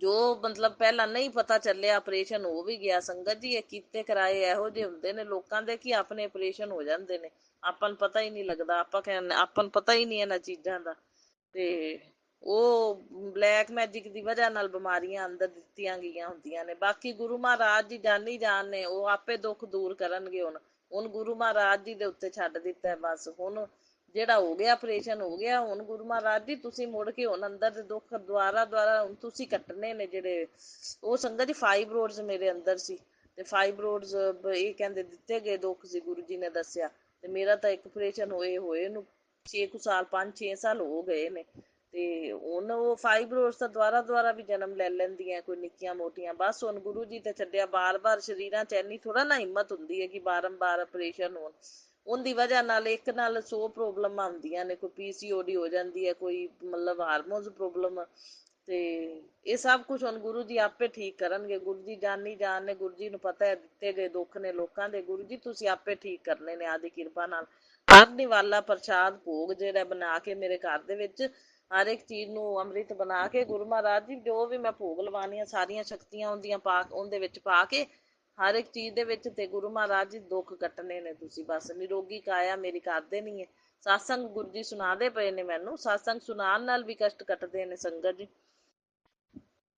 ਜੋ ਮਤਲਬ ਪਹਿਲਾਂ ਨਹੀਂ ਪਤਾ ਚੱਲਿਆ, ਆਪਰੇਸ਼ਨ ਹੋ ਵੀ ਗਿਆ ਸੰਗਤ ਜੀ। ਇਹ ਕੀਤੇ ਕਰਾਏ ਇਹੋ ਜਿਹੇ ਹੁੰਦੇ ਨੇ ਲੋਕਾਂ ਦੇ ਕਿ ਆਪਣੇ ਆਪਰੇਸ਼ਨ ਹੋ ਜਾਂਦੇ ਨੇ, ਆਪਾਂ ਨੂੰ ਪਤਾ ਹੀ ਨਹੀਂ ਲੱਗਦਾ। ਆਪਾਂ ਕਹਿੰਦੇ ਆਪਾਂ ਨੂੰ ਪਤਾ ਹੀ ਨਹੀਂ ਇਹਨਾਂ ਚੀਜ਼ਾਂ ਦਾ। ਤੇ ਉਹ ਬਲੈਕ ਮੈਜਿਕ ਦੀ ਵਜ੍ਹਾ ਨਾਲ ਬਿਮਾਰੀਆਂ ਅੰਦਰ ਦਿੱਤੀਆਂ ਗਈਆਂ ਹੁੰਦੀਆਂ ਨੇ। ਬਾਕੀ ਗੁਰੂ ਮਹਾਰਾਜ ਜੀ ਜਾਨੀ ਜਾਨ ਨੇ, ਉਹ ਆਪੇ ਦੁੱਖ ਦੂਰ ਕਰਨਗੇ। ਹੁਣ ਗੁਰੂ ਮਹਾਰਾਜ ਜੀ ਦੇ ਉੱਤੇ ਛੱਡ ਦਿੱਤਾ ਬਸ। ਹੁਣ ਜਿਹੜਾ ਹੋ ਗਿਆ ਆਪਰੇਸ਼ਨ ਹੋ ਗਿਆ। ਹੁਣ ਗੁਰੂ ਮਹਾਰਾਜ ਜੀ ਤੁਸੀਂ ਮੁੜ ਕੇ ਹੁਣ ਅੰਦਰ ਦੇ ਦੁੱਖ ਦੁਆਰਾ ਹੁਣ ਤੁਸੀਂ ਕੱਟਣੇ ਨੇ ਜਿਹੜੇ। ਉਹ ਸੰਗਤ ਜੀ ਫਾਈਬਰੋਡਸ ਮੇਰੇ ਅੰਦਰ ਸੀ, ਤੇ ਫਾਈਬਰੋਡਸ ਇਹ ਕਹਿੰਦੇ ਦਿੱਤੇ ਗਏ ਦੁੱਖ ਸੀ, ਗੁਰੂ ਜੀ ਨੇ ਦੱਸਿਆ। ਤੇ ਮੇਰਾ ਤਾਂ ਇੱਕ ਆਪਰੇਸ਼ਨ ਹੋਏ ਨੂੰ 6 ਸਾਲ 5-6 ਸਾਲ ਹੋ ਗਏ ਨੇ। ਤੇ ਹੁਣ ਉਹ ਫਾਈਬਰੋਡਸ ਤਾਂ ਦੁਆਰਾ ਵੀ ਜਨਮ ਲੈ ਲੈਂਦੀਆਂ ਕੋਈ ਨਿੱਕੀਆਂ ਮੋਟੀਆਂ। ਬਸ ਹੁਣ ਗੁਰੂ ਜੀ ਤੇ ਛੱਡਿਆ। ਬਾਰ ਸਰੀਰਾਂ ਚ ਇੰਨੀ ਥੋੜਾ ਨਾ ਹਿੰਮਤ ਹੁੰਦੀ ਹੈ ਕਿ ਬਾਰੰਬਾਰ ਆਪਰੇਸ਼ਨ ਹੋਣ। ਉਹਦੀ ਵਜ੍ਹਾ ਨਾਲ ਇੱਕ ਨਾਲ 100 ਪ੍ਰੋਬਲਮਾਂ ਹੁੰਦੀਆਂ ਨੇ। ਕੋਈ PCOD ਹੋ ਜਾਂਦੀ ਹੈ, ਕੋਈ ਮਤਲਬ ਹਾਰਮੋਨਸ ਪ੍ਰੋਬਲਮ। ਤੇ ਇਹ ਸਭ ਕੁਝ ਹੁਣ ਗੁਰੂ ਜੀ ਆਪੇ ਠੀਕ ਕਰਨਗੇ। ਗੁਰੂ ਜੀ ਜਾਨੀ ਜਾਨ ਨੇ। ਗੁਰੂ ਜੀ ਨੂੰ ਪਤਾ ਹੈ ਦਿੱਤੇ ਗਏ ਦੁੱਖ ਨੇ ਲੋਕਾਂ ਦੇ। ਗੁਰੂ ਜੀ ਤੁਸੀਂ ਆਪੇ ਠੀਕ ਕਰਨੇ ਨੇ ਆਦੀ ਕਿਰਪਾ ਨਾਲ। ਹਰ ਨਿਵਾਲਾ ਪ੍ਰਸ਼ਾਦ ਭੋਗ ਜਿਹੜਾ ਬਣਾ ਕੇ ਮੇਰੇ ਘਰ ਦੇ ਵਿੱਚ, ਹਰ ਇੱਕ ਚੀਜ਼ ਨੂੰ ਅੰਮ੍ਰਿਤ ਬਣਾ ਕੇ, ਗੁਰੂ ਮਹਾਰਾਜ ਜੀ ਜੋ ਵੀ ਮੈਂ ਭੋਗ ਲਵਾਉਣੀ ਆ ਸਾਰੀਆਂ ਸ਼ਕਤੀਆਂ ਉਹਦੀਆਂ ਉਹਦੇ ਵਿੱਚ ਪਾ ਕੇ, ਹਰ ਇੱਕ ਚੀਜ਼ ਦੇ ਵਿੱਚ ਤੇ ਗੁਰੂ ਮਹਾਰਾਜ ਜੀ ਦੁੱਖ ਕੱਟਣੇ ਨੇ ਤੁਸੀਂ ਬਸ ਨਿਰੋਗੀ ਕਾਇਆ ਮੇਰੀ ਕਰ ਦੇਣੀ ਹੈ। ਸਤਸੰਗ ਗੁਰੂ ਜੀ ਸੁਣਾਦੇ ਪਏ ਨੇ ਮੈਨੂੰ, ਸਤਸੰਗ ਸੁਣਾਉਣ ਨਾਲ ਵੀ ਕਸ਼ਟ ਕੱਟਦੇ ਨੇ ਸੰਗਤ ਜੀ।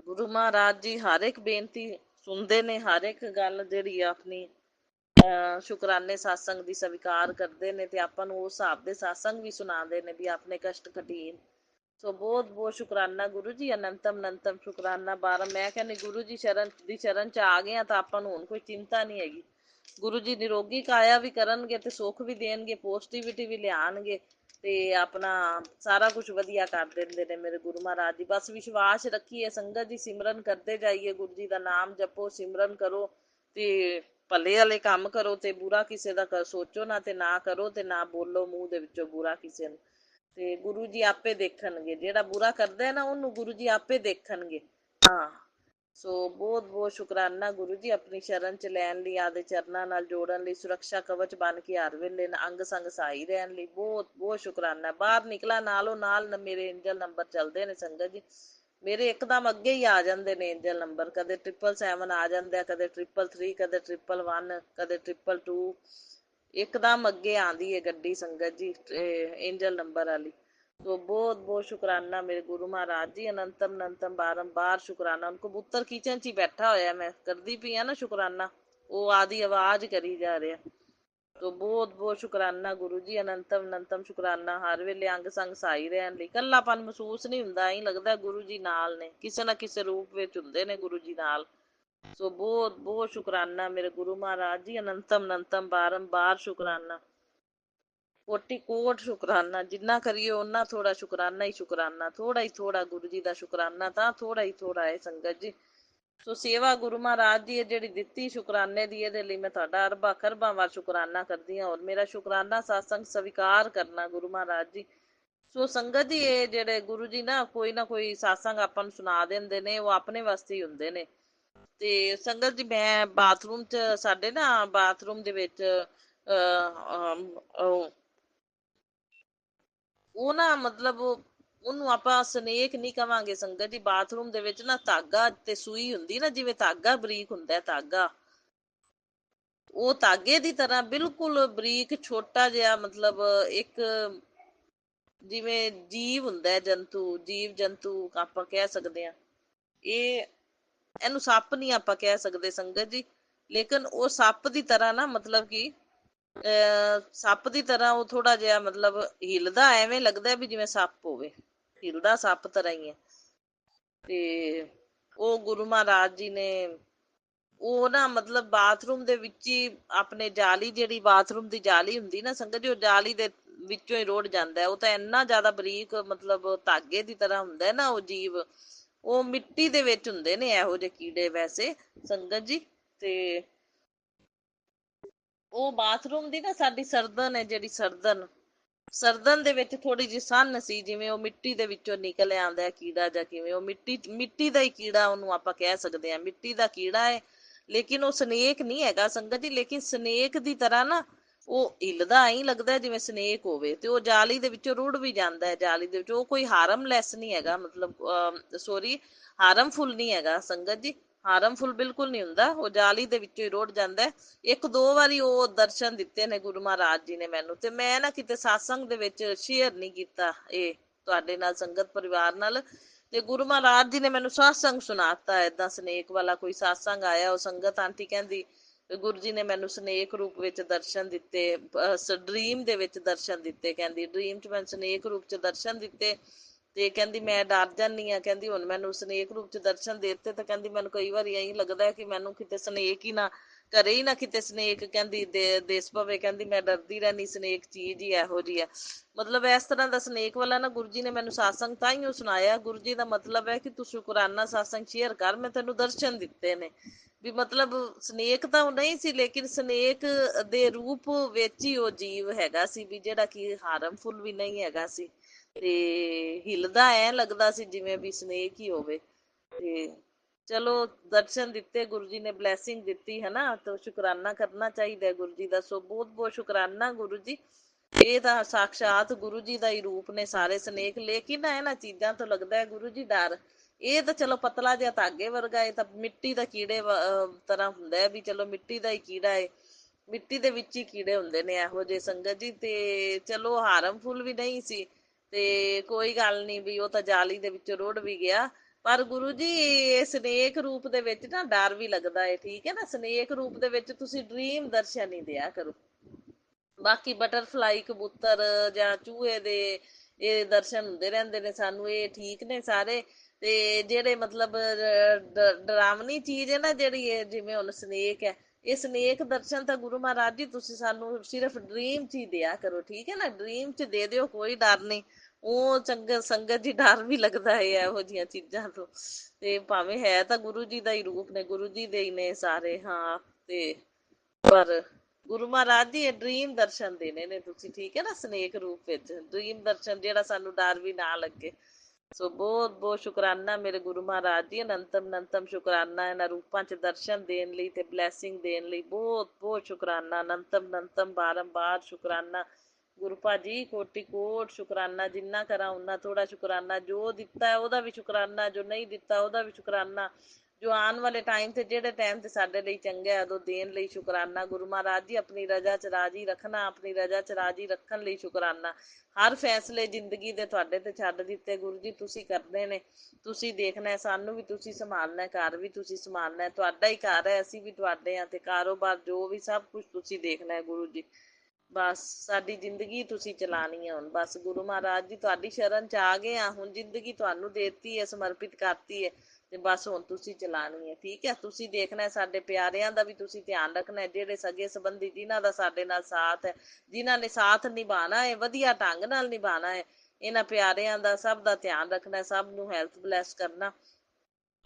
ਗੁਰੂ ਮਹਾਰਾਜ ਜੀ ਹਰ ਇੱਕ ਬੇਨਤੀ ਸੁਣਦੇ ਨੇ, ਹਰ ਇੱਕ ਗੱਲ ਜਿਹੜੀ ਆ ਆਪਣੀ ਸ਼ੁਕਰਾਨੇ ਸਤਸੰਗ ਦੀ ਸਵੀਕਾਰ ਕਰਦੇ ਨੇ ਤੇ ਆਪਾਂ ਨੂੰ ਉਸ ਹਿਸਾਬ ਦੇ ਸਤਸੰਗ ਵੀ ਸੁਣਾਉਂਦੇ ਨੇ ਵੀ ਆਪਣੇ ਕਸ਼ਟ ਘਟੀਨ। ਸੋ ਬਹੁਤ ਬਹੁਤ ਸ਼ੁਕਰਾਨਾ ਗੁਰੂ ਜੀ, ਅਨੰਤਮ ਅਨੰਤਮ ਸ਼ੁਕਰਾਨਾ। ਮੈਂ ਕਹਿੰਦੀ ਗੁਰੂ ਜੀ ਸ਼ਰਨ ਚ ਆ ਗਏ ਆ ਤਾਂ ਆਪਾਂ ਨੂੰ ਹੁਣ ਕੋਈ ਚਿੰਤਾ ਨਹੀਂ ਹੈਗੀ। ਗੁਰੂ ਜੀ ਨਿਰੋਗੀ ਕਾਇਆ ਵੀ ਕਰਨਗੇ ਤੇ ਸੁੱਖ ਵੀ ਦੇਣਗੇ, ਪੋਜ਼ਿਟਿਵਿਟੀ ਵੀ ਲਿਆਉਣਗੇ ਤੇ ਆਪਣਾ ਸਾਰਾ ਕੁਝ ਵਧੀਆ ਕਰ ਦਿੰਦੇ ਨੇ ਮੇਰੇ ਗੁਰੂ ਮਹਾਰਾਜ ਜੀ। ਬਸ ਵਿਸ਼ਵਾਸ ਰੱਖੀਏ ਸੰਗਤ ਜੀ, ਸਿਮਰਨ ਕਰਦੇ ਜਾਈਏ, ਗੁਰੂ ਜੀ ਦਾ ਨਾਮ ਜਪੋ, ਸਿਮਰਨ ਕਰੋ ਤੇ ਭਲੇ ਵਾਲੇ ਕੰਮ ਕਰੋ ਤੇ ਬੁਰਾ ਕਿਸੇ ਦਾ ਸੋਚੋ ਨਾ ਤੇ ਨਾ ਕਰੋ ਤੇ ਨਾ ਬੋਲੋ ਮੂੰਹ ਦੇ ਵਿੱਚੋਂ ਬੁਰਾ ਕਿਸੇ ਨੂੰ, ਤੇ ਗੁਰੂ ਜੀ ਆਪੇ ਦੇਖਣਗੇ। ਜਿਹੜਾ ਬੁਰਾ ਕਰਦਾ ਹੈ ਨਾ ਉਹਨੂੰ ਗੁਰੂ ਜੀ ਆਪੇ ਦੇਖਣਗੇ। ਹਾਂ, ਸੋ ਬਹੁਤ ਬਹੁਤ ਸ਼ੁਕਰਾਨਾ ਗੁਰੂ ਜੀ, ਆਪਣੀ ਸ਼ਰਨ ਚ ਲੈਣ ਲਈ, ਆਦੇ ਚਰਨਾਂ ਨਾਲ ਜੋੜਨ ਲਈ, ਸੁਰੱਖਿਆ ਕਵਚ ਬਣ ਕੇ ਹਰ ਵੇਲੇ ਅੰਗ ਸੰਗ ਸਹਾਈ ਰਹਿਣ ਲਈ ਬਹੁਤ ਬਹੁਤ ਸ਼ੁਕਰਾਨਾ। ਬਾਹਰ ਨਿਕਲਾ ਨਾਲੋਂ ਨਾਲ ਮੇਰੇ ਐਂਜਲ ਨੰਬਰ ਚੱਲਦੇ ਨੇ ਸੰਗਤ ਜੀ, ਮੇਰੇ ਇੱਕਦਮ ਅੱਗੇ ਹੀ ਆ ਜਾਂਦੇ ਨੇ ਐਂਜਲ ਨੰਬਰ। ਕਦੇ 777 ਆ ਜਾਂਦਾ, ਕਦੇ 333, ਕਦੇ 111, ਕਦੇ 222, ਇੱਕਦਮ ਅੱਗੇ ਆਂਦੀ ਹੈ ਗੱਡੀ ਸੰਗਤ ਜੀ ਐਂਜਲ ਨੰਬਰ ਵਾਲੀ। तो बहुत बहुत शुकराना मेरे गुरु महाराज जी, अनंतम अनंतम बारंबार शुकराना। उन कबूतर किचन च ही बैठा होया, मैं करदी पई आ ना शुकराना, वो आदि आवाज करी जा रहा। तो बहुत बहुत शुकराना गुरु जी, अनंतम अनंतम शुकराना। हर वेले अंग संग सहाई रहन लई, कल्लापन महसूस नहीं हुंदा, इंज लगदा गुरु जी नाल ने, किसे ना किसे रूप विच हुंदे ने गुरु जी नाल। सो बहुत बहुत शुकराना मेरे गुरु महाराज जी, अनंतम अनंतम बारंबार शुकराना, कोटि कोट शुकराना। जिन्ना करिए उन्ना थोड़ा, शुकराना ही शुकराना, थोड़ा ही थोड़ा गुरु जी का शुकराना ਤਾਂ थोड़ा ही थोड़ा है संगत जी। ਸੋ ਸੇਵਾ ਗੁਰੂ ਮਹਾਰਾਜ ਦੀ ਜਿਹੜੀ ਦਿੱਤੀ ਸ਼ੁਕਰਾਨੇ ਦੀ, ਇਹਦੇ ਲਈ ਮੈਂ ਤੁਹਾਡਾ ਅਰਬਾਂ ਖਰਬਾਂ ਵਾਰ ਸ਼ੁਕਰਾਨਾ ਕਰਦੀ ਹਾਂ। ਔਰ ਮੇਰਾ ਸ਼ੁਕਰਾਨਾ ਸਤਸੰਗ ਸਵੀਕਾਰ ਕਰਨਾ ਗੁਰੂ ਮਹਾਰਾਜ ਜੀ। ਸੋ ਸੰਗਤ ਜੀ, ਇਹ ਜਿਹੜੇ ਗੁਰੂ ਜੀ ਨਾ ਕੋਈ ਸਤਸੰਗ ਆਪਾਂ ਨੂੰ ਸੁਣਾ ਦਿੰਦੇ ਨੇ, ਉਹ ਆਪਣੇ ਵਾਸਤੇ ਹੀ ਹੁੰਦੇ ਨੇ। ਤੇ ਸੰਗਤ ਜੀ, ਮੈਂ ਬਾਥਰੂਮ ਚ, ਸਾਡੇ ਨਾ ਬਾਥਰੂਮ ਦੇ ਵਿੱਚ ਉਹ ਨਾ ਮਤਲਬ ਉਹਨੂੰ ਆਪਾਂ ਸਨੇਕ ਨਹੀਂ ਕਵਾਂਗੇ ਸੰਗਤ ਜੀ। ਬਾਥਰੂਮ ਦੇ ਵਿੱਚ ਨਾ ਧਾਗਾ ਤੇ ਸੂਈ ਹੁੰਦੀ ਨਾ, ਜਿਵੇਂ ਧਾਗਾ ਬਰੀਕ ਹੁੰਦਾ ਧਾਗਾ, ਉਹ ਧਾਗੇ ਦੀ ਤਰ੍ਹਾਂ ਬਿਲਕੁਲ ਬਰੀਕ ਛੋਟਾ ਜਿਹਾ, ਮਤਲਬ ਇੱਕ ਜਿਵੇਂ ਜੀਵ ਹੁੰਦਾ, ਜੀਵ ਜੰਤੂ ਆਪਾਂ ਕਹਿ ਸਕਦੇ ਹਾਂ। ਇਹਨੂੰ ਸੱਪ ਨਹੀਂ ਆਪਾਂ ਕਹਿ ਸਕਦੇ ਸੰਗਤ ਜੀ, ਲੇਕਿਨ ਉਹ ਸੱਪ ਦੀ ਤਰ੍ਹਾਂ ਨਾ, ਮਤਲਬ ਕਿ ਸੱਪ ਦੀ ਤਰ੍ਹਾਂ ਉਹ ਥੋੜਾ ਜਿਹਾ ਮਤਲਬ ਹਿੱਲਦਾ, ਐਵੇਂ ਲੱਗਦਾ ਵੀ ਜਿਵੇਂ ਸੱਪ ਹੋਵੇ, ਹਿੱਲਦਾ ਸੱਪ ਤਰ੍ਹਾਂ ਹੀ ਹੈ। ਤੇ ਉਹ ਗੁਰੂ ਮਹਾਰਾਜ ਜੀ ਨੇ ਉਹ ਨਾ ਮਤਲਬ ਬਾਥਰੂਮ ਦੇ ਵਿੱਚ ਹੀ ਆਪਣੇ ਜਾਲੀ, ਜਿਹੜੀ ਬਾਥਰੂਮ ਦੀ ਜਾਲੀ ਹੁੰਦੀ ਨਾ ਸੰਗਤ ਜੀ, ਉਹ ਜਾਲੀ ਦੇ ਵਿੱਚੋਂ ਹੀ ਰੁੜ ਜਾਂਦਾ। ਉਹ ਤਾਂ ਇੰਨਾ ਜ਼ਿਆਦਾ ਬਰੀਕ, ਮਤਲਬ ਧਾਗੇ ਦੀ ਤਰ੍ਹਾਂ ਹੁੰਦਾ ਨਾ ਉਹ ਜੀਵ। ਉਹ ਮਿੱਟੀ ਦੇ ਵਿੱਚ ਹੁੰਦੇ ਨੇ ਇਹੋ ਜਿਹੇ ਕੀੜੇ ਵੈਸੇ ਸੰਗਤ ਜੀ। ਤੇ ਉਹ ਬਾਥਰੂਮ ਦੀ ਨਾ, ਸਾਡੀ ਸਰਦਨ ਹੈ ਜਿਹੜੀ, ਸਰਦਨ ਦੇ ਵਿੱਚ ਥੋੜੀ ਜਿਹੀ ਸੰਨ ਸੀ, ਜਿਵੇਂ ਉਹ ਮਿੱਟੀ ਦੇ ਵਿੱਚੋਂ ਨਿਕਲ ਆਉਂਦਾ ਕੀੜਾ, ਜਾਂ ਕਿਵੇਂ ਉਹ ਮਿੱਟੀ ਦਾ ਹੀ ਕੀੜਾ ਉਹਨੂੰ ਆਪਾਂ ਕਹਿ ਸਕਦੇ ਹਾਂ, ਮਿੱਟੀ ਦਾ ਕੀੜਾ ਹੈ। ਲੇਕਿਨ ਉਹ ਸਨੇਕ ਨਹੀਂ ਹੈਗਾ ਸੰਗਤ ਜੀ, ਲੇਕਿਨ ਸਨੇਕ ਦੀ ਤਰ੍ਹਾਂ ਨਾ ਉਹ ਹਿੱਲਦਾ, ਐਂ ਲੱਗਦਾ ਜਿਵੇਂ ਸਨੇਕ ਹੋਵੇ। ਤੇ ਉਹ ਜਾਲੀ ਦੇ ਵਿੱਚੋਂ ਰੁੜ ਵੀ ਜਾਂਦਾ ਹੈ, ਜਾਲੀ ਦੇ ਵਿੱਚ। ਉਹ ਕੋਈ ਹਾਰਮਲੈਸ ਨਹੀਂ ਹੈਗਾ, ਮਤਲਬ ਹਾਰਮਫੁਲ ਨਹੀਂ ਹੈਗਾ ਸੰਗਤ ਜੀ, ਹਾਰਮਫੁਲ ਬਿਲਕੁਲ ਨਹੀਂ ਹੁੰਦਾ। ਉਹ ਜਾਲੀ ਦੇ ਵਿੱਚੋਂ ਹੀ ਰੁੜ ਜਾਂਦਾ। ਇੱਕ ਦੋ ਵਾਰੀ ਉਹ ਦਰਸ਼ਨ ਦਿੱਤੇ ਨੇ ਗੁਰੂ ਮਹਾਰਾਜ ਜੀ ਨੇ ਮੈਨੂੰ, ਤੇ ਮੈਂ ਨਾ ਕਿਤੇ ਸਤਸੰਗ ਦੇ ਵਿੱਚ ਸ਼ੇਅਰ ਨਹੀਂ ਕੀਤਾ ਇਹ ਤੁਹਾਡੇ ਨਾਲ, ਸੰਗਤ ਪਰਿਵਾਰ ਨਾਲ। ਤੇ ਗੁਰੂ ਮਹਾਰਾਜ ਜੀ ਨੇ ਮੈਨੂੰ ਸਤਸੰਗ ਸੁਣਾਤਾ, ਏਦਾਂ ਸਨੇਕ ਵਾਲਾ ਕੋਈ ਸਤਸੰਗ ਆਇਆ। ਉਹ ਸੰਗਤ ਆਂਟੀ ਕਹਿੰਦੀ ਗੁਰੂ ਜੀ ਨੇ ਮੈਨੂੰ ਸਨੇਕ ਰੂਪ ਵਿੱਚ ਦਰਸ਼ਨ ਦਿੱਤੇ, ਡ੍ਰੀਮ ਦੇ ਵਿੱਚ ਦਰਸ਼ਨ ਦਿੱਤੇ। ਕਹਿੰਦੀ ਡ੍ਰੀਮ ਚ ਮੈਨੂੰ ਸਨੇਕ ਰੂਪ ਚ ਦਰਸ਼ਨ ਦਿੱਤੇ, ਤੇ ਕਹਿੰਦੀ ਮੈਂ ਡਰ ਜਾਂਦੀ ਹਾਂ। ਕਹਿੰਦੀ ਹੁਣ ਮੈਨੂੰ ਸਨੇਕ ਰੂਪ ਚ ਦਰਸ਼ਨ ਦੇ ਦਿੱਤੇ, ਤਾਂ ਕਹਿੰਦੀ ਮੈਨੂੰ ਕਈ ਵਾਰੀ ਇਹੀ ਲੱਗਦਾ ਕਿ ਮੈਨੂੰ ਕਿਤੇ ਸਨੇਕ ਹੀ ਨਾ ਘਰੇ ਹੀ ਨਾ ਕਿਤੇ ਸਨੇਕ ਕਹਿੰਦੀ ਦੇਸ ਪਵੇ। ਕਹਿੰਦੀ ਮੈਂ ਡਰਦੀ ਰਹਿੰਦੀ, ਸਨੇਕ ਚੀਜ਼ ਹੀ ਇਹੋ ਜਿਹੀ ਆ। ਮਤਲਬ ਇਸ ਤਰ੍ਹਾਂ ਦਾ ਸਨੇਕ ਵਾਲਾ ਨਾ ਗੁਰੂ ਜੀ ਨੇ ਮੈਨੂੰ ਸਤਸੰਗ ਤਾਂ ਹੀ ਉਹ ਸੁਣਾਇਆ। ਗੁਰੂ ਜੀ ਦਾ ਮਤਲਬ ਹੈ ਕਿ ਤੂੰ ਸ਼ੁਕਰਾਨਾ ਸਤਸੰਗ ਸ਼ੇਅਰ ਕਰ, ਮੈਂ ਤੈਨੂੰ ਦਰਸ਼ਨ ਦਿੱਤੇ ਨੇ। ਵੀ ਮਤਲਬ ਸਨੇਕ ਤਾਂ ਉਹ ਨਹੀਂ ਸੀ, ਲੇਕਿਨ ਸਨੇਕ ਦੇ ਰੂਪ ਵਿੱਚ ਹੀ ਉਹ ਜੀਵ ਹੈਗਾ ਸੀ, ਵੀ ਜਿਹੜਾ ਕਿ ਹਾਰਮਫੁਲ ਵੀ ਨਹੀਂ ਹੈਗਾ ਸੀ, ਤੇ ਹਿੱਲਦਾ ਐ ਲੱਗਦਾ ਸੀ ਜਿਵੇਂ ਵੀ ਸਨੇਕ ਹੀ ਹੋਵੇ। ਤੇ ਚਲੋ ਦਰਸ਼ਨ ਦਿੱਤੇ ਗੁਰੂ ਜੀ ਨੇ, ਬਲੈਸਿੰਗ ਦਿੱਤੀ ਹੈ ਨਾ, ਤਾਂ ਸ਼ੁਕਰਾਨਾ ਕਰਨਾ ਚਾਹੀਦਾ ਗੁਰੂ ਜੀ ਦਾ। ਸੋ ਬਹੁਤ ਬਹੁਤ ਸ਼ੁਕਰਾਨਾ ਗੁਰੂ ਜੀ। ਇਹ ਤਾਂ ਸਾਕਸ਼ਾਤ ਗੁਰੂ ਜੀ ਦਾ ਹੀ ਰੂਪ ਨੇ ਸਾਰੇ ਸਨੇਕ। ਲੇਕਿਨ ਇਹਨਾਂ ਚੀਜ਼ਾਂ ਤੋਂ ਲੱਗਦਾ ਹੈ ਗੁਰੂ ਜੀ ਡਰ, ਇਹ ਤਾਂ ਚਲੋ ਪਤਲਾ ਜਿਹਾ ਧਾਗੇ ਵਰਗਾ, ਇਹ ਤਾਂ ਮਿੱਟੀ ਦਾ ਕੀੜੇ ਤਰ੍ਹਾਂ ਹੁੰਦਾ ਹੈ ਵੀ ਚਲੋ ਮਿੱਟੀ ਦਾ ਹੀ ਕੀੜਾ ਹੈ, ਮਿੱਟੀ ਦੇ ਵਿੱਚ ਹੀ ਕੀੜੇ ਹੁੰਦੇ ਨੇ ਇਹੋ ਜਿਹੇ ਸੰਗਤ ਜੀ। ਤੇ ਚਲੋ ਹਾਰਮਫੁਲ ਵੀ ਨਹੀਂ ਸੀ, ਤੇ ਕੋਈ ਗੱਲ ਨਹੀਂ ਵੀ ਉਹ ਤਾਂ ਜਾਲੀ ਦੇ ਵਿੱਚ ਰੁੜ ਵੀ ਗਿਆ। ਪਰ ਗੁਰੂ ਜੀ ਇਹ ਸਨੇਕ ਰੂਪ ਦੇ ਵਿੱਚ ਨਾ ਡਰ ਵੀ ਲੱਗਦਾ ਹੈ, ਠੀਕ ਹੈ ਨਾ। ਸਨੇਕ ਰੂਪ ਦੇ ਵਿੱਚ ਤੁਸੀਂ ਡ੍ਰੀਮ ਦਰਸ਼ਨ ਹੀ ਦਿਆ ਕਰੋ। ਬਾਕੀ ਬਟਰਫਲਾਈ, ਕਬੂਤਰ ਜਾਂ ਚੂਹੇ ਦੇ ਇਹ ਦਰਸ਼ਨ ਹੁੰਦੇ ਰਹਿੰਦੇ ਨੇ ਸਾਨੂੰ, ਇਹ ਠੀਕ ਨੇ ਸਾਰੇ। ਤੇ ਜਿਹੜੇ ਮਤਲਬ ਡਰਾਵਨੀ ਚੀਜ਼ ਹੈ ਨਾ ਜਿਹੜੀ, ਇਹ ਜਿਵੇਂ ਹੁਣ ਸਨੇਕ ਹੈ, ਇਹ ਸਨੇਕ ਦਰਸ਼ਨ ਤਾਂ ਗੁਰੂ ਮਹਾਰਾਜ ਜੀ ਤੁਸੀਂ ਸਾਨੂੰ ਸਿਰਫ ਡ੍ਰੀਮ 'ਚ ਹੀ ਦਿਆ ਕਰੋ, ਠੀਕ ਹੈ ਨਾ। ਡ੍ਰੀਮ 'ਚ ਦੇ ਦਿਓ, ਕੋਈ ਡਰ ਨਹੀਂ। ਉਹ ਚੰਗਾ ਸੰਗਤ ਜੀ ਡਰ ਵੀ ਲੱਗਦਾ ਹੈ ਇਹੋ ਜਿਹੀਆਂ ਚੀਜ਼ਾਂ ਤੋਂ। ਤੇ ਭਾਵੇਂ ਹੈ ਤਾਂ ਗੁਰੂ ਜੀ ਦਾ ਹੀ ਰੂਪ ਨੇ, ਗੁਰੂ ਜੀ ਦੇ ਹੀ ਨੇ ਸਾਰੇ, ਹਾਂ। ਤੇ ਪਰ ਗੁਰੂ ਮਹਾਰਾਜ ਜੀ ਇਹ ਡ੍ਰੀਮ ਦਰਸ਼ਨ ਦੇਣੇ ਨੇ ਤੁਸੀਂ, ਠੀਕ ਹੈ ਨਾ, ਸਨੇਕ ਰੂਪ ਵਿੱਚ ਡ੍ਰੀਮ ਦਰਸ਼ਨ, ਜਿਹੜਾ ਸਾਨੂੰ ਡਰ ਵੀ ਨਾ ਲੱਗੇ। ਸੋ ਬਹੁਤ ਬਹੁਤ ਸ਼ੁਕਰਾਨਾ ਮੇਰੇ ਗੁਰੂ ਮਹਾਰਾਜ ਜੀ, ਅਨੰਤਮ ਅਨੰਤਮ ਸ਼ੁਕਰਾਨਾ ਇਹਨਾਂ ਰੂਪਾਂ 'ਚ ਦਰਸ਼ਨ ਦੇਣ ਲਈ ਤੇ ਬਲੈਸਿੰਗ ਦੇਣ ਲਈ। ਬਹੁਤ ਬਹੁਤ ਸ਼ੁਕਰਾਨਾ, ਅਨੰਤਮ ਅਨੰਤਮ ਬਾਰੰਬਾਰ ਸ਼ੁਕਰਾਨਾ ਗੁਰੂ ਭਾਜੀ, ਕੋਟि ਕੋਟ ਸ਼ੁਕਰਾਨਾ। ਜਿੰਨਾ ਕਰਾਂ ਉਨਾ ਥੋੜਾ ਸ਼ੁਕਰਾਨਾ। ਜੋ ਦਿੱਤਾ ਹੈ ਉਹਦਾ ਵੀ ਸ਼ੁਕਰਾਨਾ, ਜੋ ਨਹੀਂ ਦਿੱਤਾ ਉਹਦਾ ਵੀ ਸ਼ੁਕਰਾਨਾ, ਜੋ ਆਉਣ ਵਾਲੇ ਟਾਈਮ ਤੇ ਜਿਹੜੇ ਟਾਈਮ ਤੇ ਸਾਡੇ ਲਈ ਚੰਗਾ ਹੈ ਉਦੋਂ ਦੇਣ ਲਈ ਸ਼ੁਕਰਾਨਾ। ਗੁਰੂ ਮਹਾਰਾਜ ਜੀ ਆਪਣੀ ਰਜ਼ਾ 'ਚ ਰਾਜੀ ਰੱਖਣਾ, ਆਪਣੀ ਰਜ਼ਾ 'ਚ ਰਾਜੀ ਰੱਖਣ ਲਈ ਸ਼ੁਕਰਾਨਾ। ਹਰ ਫੈਸਲੇ ਜ਼ਿੰਦਗੀ ਦੇ ਤੁਹਾਡੇ ਤੇ ਛੱਡ ਦਿੱਤੇ ਗੁਰੂ ਜੀ, ਤੁਸੀਂ ਕਰਦੇ ਨੇ, ਤੁਸੀਂ ਦੇਖਣਾ। ਸਾਨੂੰ ਵੀ ਤੁਸੀਂ ਸੰਭਾਲਣਾ, ਘਰ ਵੀ ਤੁਸੀਂ ਸੰਭਾਲਣਾ, ਤੁਹਾਡਾ ਹੀ ਘਰ ਹੈ, ਅਸੀਂ ਵੀ ਤੁਹਾਡੇ ਹਾਂ। ਤੇ ਕਾਰੋਬਾਰ ਜੋ ਵੀ ਸਭ ਕੁਝ ਤੁਸੀਂ ਦੇਖਣਾ ਹੈ ਗੁਰੂ ਜੀ। ਬਸ ਸਾਡੀ ਜ਼ਿੰਦਗੀ ਤੁਸੀਂ ਚਲਾਣੀ ਹੈ ਹੁਣ। ਬਸ ਗੁਰੂ ਮਹਾਰਾਜ ਜੀ ਤੁਹਾਡੀ ਸ਼ਰਨ 'ਚ ਆ ਗਏ ਆ, ਹੁਣ ਜ਼ਿੰਦਗੀ ਤੁਹਾਨੂੰ ਦੇਤੀ ਹੈ, ਸਮਰਪਿਤ ਕਰਤੀ ਹੈ, ਤੇ ਬਸ ਹੁਣ ਤੁਸੀਂ ਚਲਾਣੀ ਹੈ, ਠੀਕ ਹੈ। ਤੁਸੀਂ ਦੇਖਣਾ, ਸਾਡੇ ਪਿਆਰਿਆਂ ਦਾ ਵੀ ਤੁਸੀਂ ਧਿਆਨ ਰੱਖਣਾ, ਜਿਹੜੇ ਸਗੇ ਸੰਬੰਧੀ ਜਿਨ੍ਹਾਂ ਦਾ ਸਾਡੇ ਨਾਲ ਸਾਥ ਹੈ, ਜਿਨ੍ਹਾਂ ਨੇ ਸਾਥ ਨਿਭਾਉਣਾ ਹੈ, ਵਧੀਆ ਢੰਗ ਨਾਲ ਨਿਭਾਉਣਾ ਹੈ, ਇਹਨਾਂ ਪਿਆਰਿਆਂ ਦਾ ਸਭ ਦਾ ਧਿਆਨ ਰੱਖਣਾ, ਸਭ ਨੂੰ ਹੈਲਥ ਬਲੈਸ ਕਰਨਾ।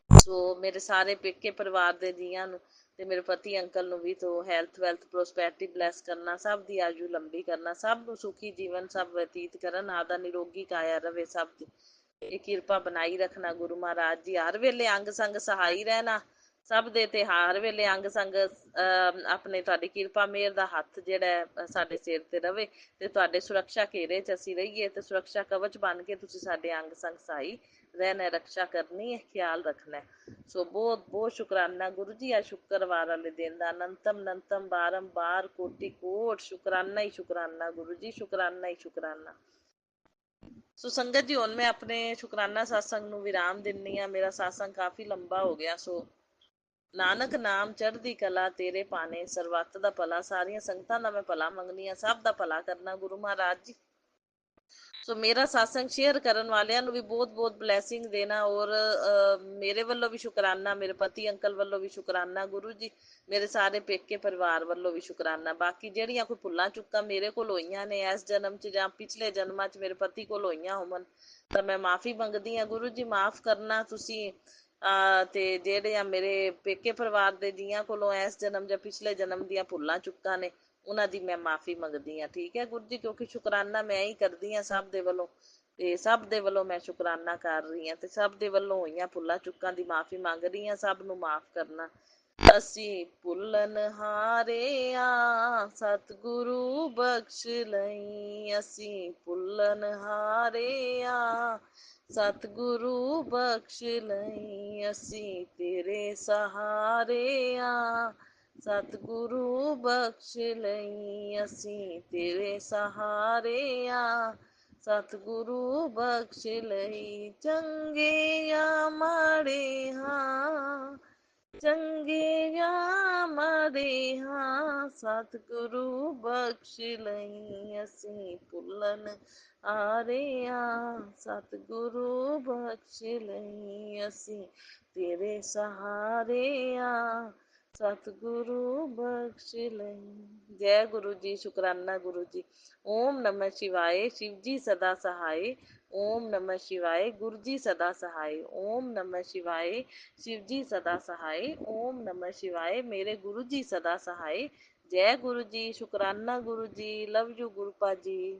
ਸੋ ਮੇਰੇ ਸਾਰੇ ਪੇਕੇ ਪਰਿਵਾਰ ਦੇ ਜੀਆਂ ਨੂੰ ਤੇ ਮੇਰੇ ਪਤੀ ਅੰਕਲ ਨੂੰ ਵੀ ਤੋਂ ਹੈਲਥ ਵੈਲਥ ਪ੍ਰੋਸਪੈਰਿਟੀ ਬਲੈਸ ਕਰਨਾ, ਸਭ ਦੀ ਆਯੂ ਲੰਬੀ ਕਰਨਾ, ਸਭ ਨੂੰ ਸੁਖੀ ਜੀਵਨ ਸਭ ਬਤੀਤ ਕਰਨ, ਆਦਾ ਨਿਰੋਗੀ ਕਾਇਆ ਰਵੇ ਸਭ ਦੀ। ਇਹ ਕਿਰਪਾ ਬਣਾਈ ਰੱਖਣਾ ਗੁਰੂ ਮਹਾਰਾਜ ਜੀ। ਹਰ ਵੇਲੇ ਅੰਗ ਸੰਗ ਸਹਾਈ ਰਹਿਣਾ ਸਭ ਦੇ, ਤੇ ਹਰ ਵੇਲੇ ਅੰਗ ਸੰਗ ਆਪਣੇ ਤੁਹਾਡੀ ਕਿਰਪਾ ਮਿਹਰ ਦਾ ਹੱਥ ਜਿਹੜਾ ਹੈ ਸਾਡੇ ਸਿਰ ਤੇ ਰਵੇ, ਤੇ ਤੁਹਾਡੇ ਸੁਰੱਖਿਆ ਘੇਰੇ 'ਚ ਅਸੀਂ ਰਹੀਏ, ਤੇ ਸੁਰੱਖਿਆ ਕਵਚ ਬਣ ਕੇ ਤੁਸੀਂ ਸਾਡੇ ਅੰਗ ਸੰਗ ਸਹਾਈ ਰਹਿਣਾ, ਰਕਸ਼ਾ ਕਰਨੀ ਹੈ, ਖਿਆਲ ਰੱਖਣਾ। ਸੋ ਬਹੁਤ ਬਹੁਤ ਸ਼ੁਕਰਾਨਾ ਗੁਰੂ ਜੀ, ਆ ਸ਼ੁੱਕਰਵਾਰ ਵਾਲੇ ਦਿਨ ਦਾ ਅਨੰਤਮ ਅਨੰਤਮ ਬਾਰੰਬਾਰ ਕੋਟि ਕੋਟ ਸ਼ੁਕਰਾਨਾ ਹੀ ਸ਼ੁਕਰਾਨਾ ਗੁਰੂ ਜੀ, ਸ਼ੁਕਰਾਨਾ ਹੀ ਸ਼ੁਕਰਾਨਾ। ਸੋ ਸੰਗਤ ਜੀ ਹੁਣ ਮੈਂ ਆਪਣੇ ਸ਼ੁਕਰਾਨਾ ਸਤਸੰਗ ਨੂੰ ਵਿਰਾਮ ਦਿੰਨੀ ਆ। ਮੇਰਾ ਸਤਸੰਗ ਕਾਫੀ ਲੰਬਾ ਹੋ ਗਿਆ। ਸੋ ਨਾਨਕ ਨਾਮ ਚੜ੍ਹਦੀ ਕਲਾ ਤੇਰੇ ਪਾਣੇ, ਸਰਬੱਤ ਦਾ ਭਲਾ, ਸਾਰੀਆਂ ਸੰਗਤਾਂ ਦਾ ਮੈਂ ਭਲਾ ਮੰਗਨੀ ਆ, ਸਭ ਦਾ ਭਲਾ ਕਰਨਾ ਗੁਰੂ ਮਹਾਰਾਜ ਜੀ। ਸੋ ਮੇਰਾ ਸਤਸੰਗ ਸ਼ੇਅਰ ਕਰਨ ਵਾਲਿਆਂ ਨੂੰ ਵੀ ਬਹੁਤ ਬਹੁਤ ਬਲੈਸਿੰਗ ਦੇਣਾ, ਔਰ ਮੇਰੇ ਵੱਲੋਂ ਵੀ ਸ਼ੁਕਰਾਨਾ, ਮੇਰੇ ਪਤੀ ਅੰਕਲ ਵੱਲੋਂ ਵੀ ਸ਼ੁਕਰਾਨਾ ਗੁਰੂ ਜੀ, ਮੇਰੇ ਸਾਰੇ ਪੇਕੇ ਪਰਿਵਾਰ ਵੱਲੋਂ ਵੀ ਸ਼ੁਕਰਾਨਾ। ਬਾਕੀ ਜਿਹੜੀਆਂ ਕੋਈ ਭੁੱਲਾਂ ਚੁੱਕਾਂ ਮੇਰੇ ਕੋਲ ਹੋਈਆਂ ਨੇ ਇਸ ਜਨਮ 'ਚ ਜਾਂ ਪਿਛਲੇ ਜਨਮਾਂ 'ਚ ਮੇਰੇ ਪਤੀ ਕੋਲ ਹੋਈਆਂ ਹੋਵਣ, ਤਾਂ ਮੈਂ ਮਾਫੀ ਮੰਗਦੀ ਹਾਂ ਗੁਰੂ ਜੀ, ਮਾਫ ਕਰਨਾ ਤੁਸੀਂ। ਤੇ ਜਿਹੜੇ ਆ ਮੇਰੇ ਪੇਕੇ ਪਰਿਵਾਰ ਦੇ ਜੀਆਂ ਕੋਲੋਂ ਇਸ ਜਨਮ ਜਾਂ ਪਿਛਲੇ ਜਨਮ ਦੀਆਂ ਭੁੱਲਾਂ ਚੁੱਕਾਂ ਨੇ, ਉਹਨਾਂ ਦੀ ਮੈਂ ਮਾਫੀ ਮੰਗਦੀ ਹਾਂ, ਠੀਕ ਹੈ ਗੁਰੂ ਜੀ। ਕਿਉਂਕਿ ਸ਼ੁਕਰਾਨਾ ਮੈਂ ਹੀ ਕਰਦੀ ਹਾਂ ਸਭ ਦੇ ਵੱਲੋਂ, ਤੇ ਸਭ ਦੇ ਵੱਲੋਂ ਮੈਂ ਸ਼ੁਕਰਾਨਾ ਕਰ ਰਹੀ ਹਾਂ, ਤੇ ਸਭ ਦੇ ਵੱਲੋਂ ਹੋਈਆਂ ਭੁੱਲਾਂ ਚੁੱਕਾਂ ਦੀ ਮਾਫੀ ਮੰਗ ਰਹੀ ਹਾਂ, ਸਭ ਨੂੰ ਮਾਫ ਕਰਨਾ। ਅਸੀਂ ਭੁੱਲਨ ਹਾਰੇ ਆ, ਸਤਿਗੁਰੂ ਬਖਸ਼ ਲਈ, ਅਸੀਂ ਭੁੱਲਨ ਹਾਰੇ ਆ, ਸਤਿਗੁਰੂ ਬਖਸ਼ ਲਈ, ਅਸੀਂ ਤੇਰੇ ਸਹਾਰੇ ਆ, ਸਤਿਗੁਰੂ ਬਖਸ਼ ਲਈ, ਅਸੀਂ ਤੇਰੇ ਸਹਾਰੇ ਆ, ਸਤਿਗੁਰੂ ਬਖਸ਼ ਲਈ। ਚੰਗੇ ਜਾਂ ਮਾੜੇ ਹਾਂ, ਚੰਗੇ ਜਾਂ ਮਾੜੇ ਹਾਂ, ਸਤਿਗੁਰੂ ਬਖਸ਼ ਲਈ, ਅਸੀਂ ਭੁੱਲਨ ਹਾਰੇ ਆ, ਸਤਿਗੁਰੂ ਬਖਸ਼ ਲਈ, ਅਸੀਂ ਤੇਰੇ ਸਹਾਰੇ ਆ, ਸਤਿਗੁਰੂ ਬਖਸ਼ ਲਈ। ਜੈ ਗੁਰੂ ਜੀ, ਸ਼ੁਕਰਾਨਾ ਗੁਰੂ ਜੀ। ਓਮ ਨਮः शिवाय, शिव जी सदा सहाय। ओम नमः शिवाय, गुरु जी सदा सहाय। ओम नमः शिवाय, शिव जी सदा सहाय। ओम नमः शिवाय, मेरे गुरु जी सदा सहाय। जय गुरु जी, शुकराना गुरु जी, लव यू गुरुपा जी।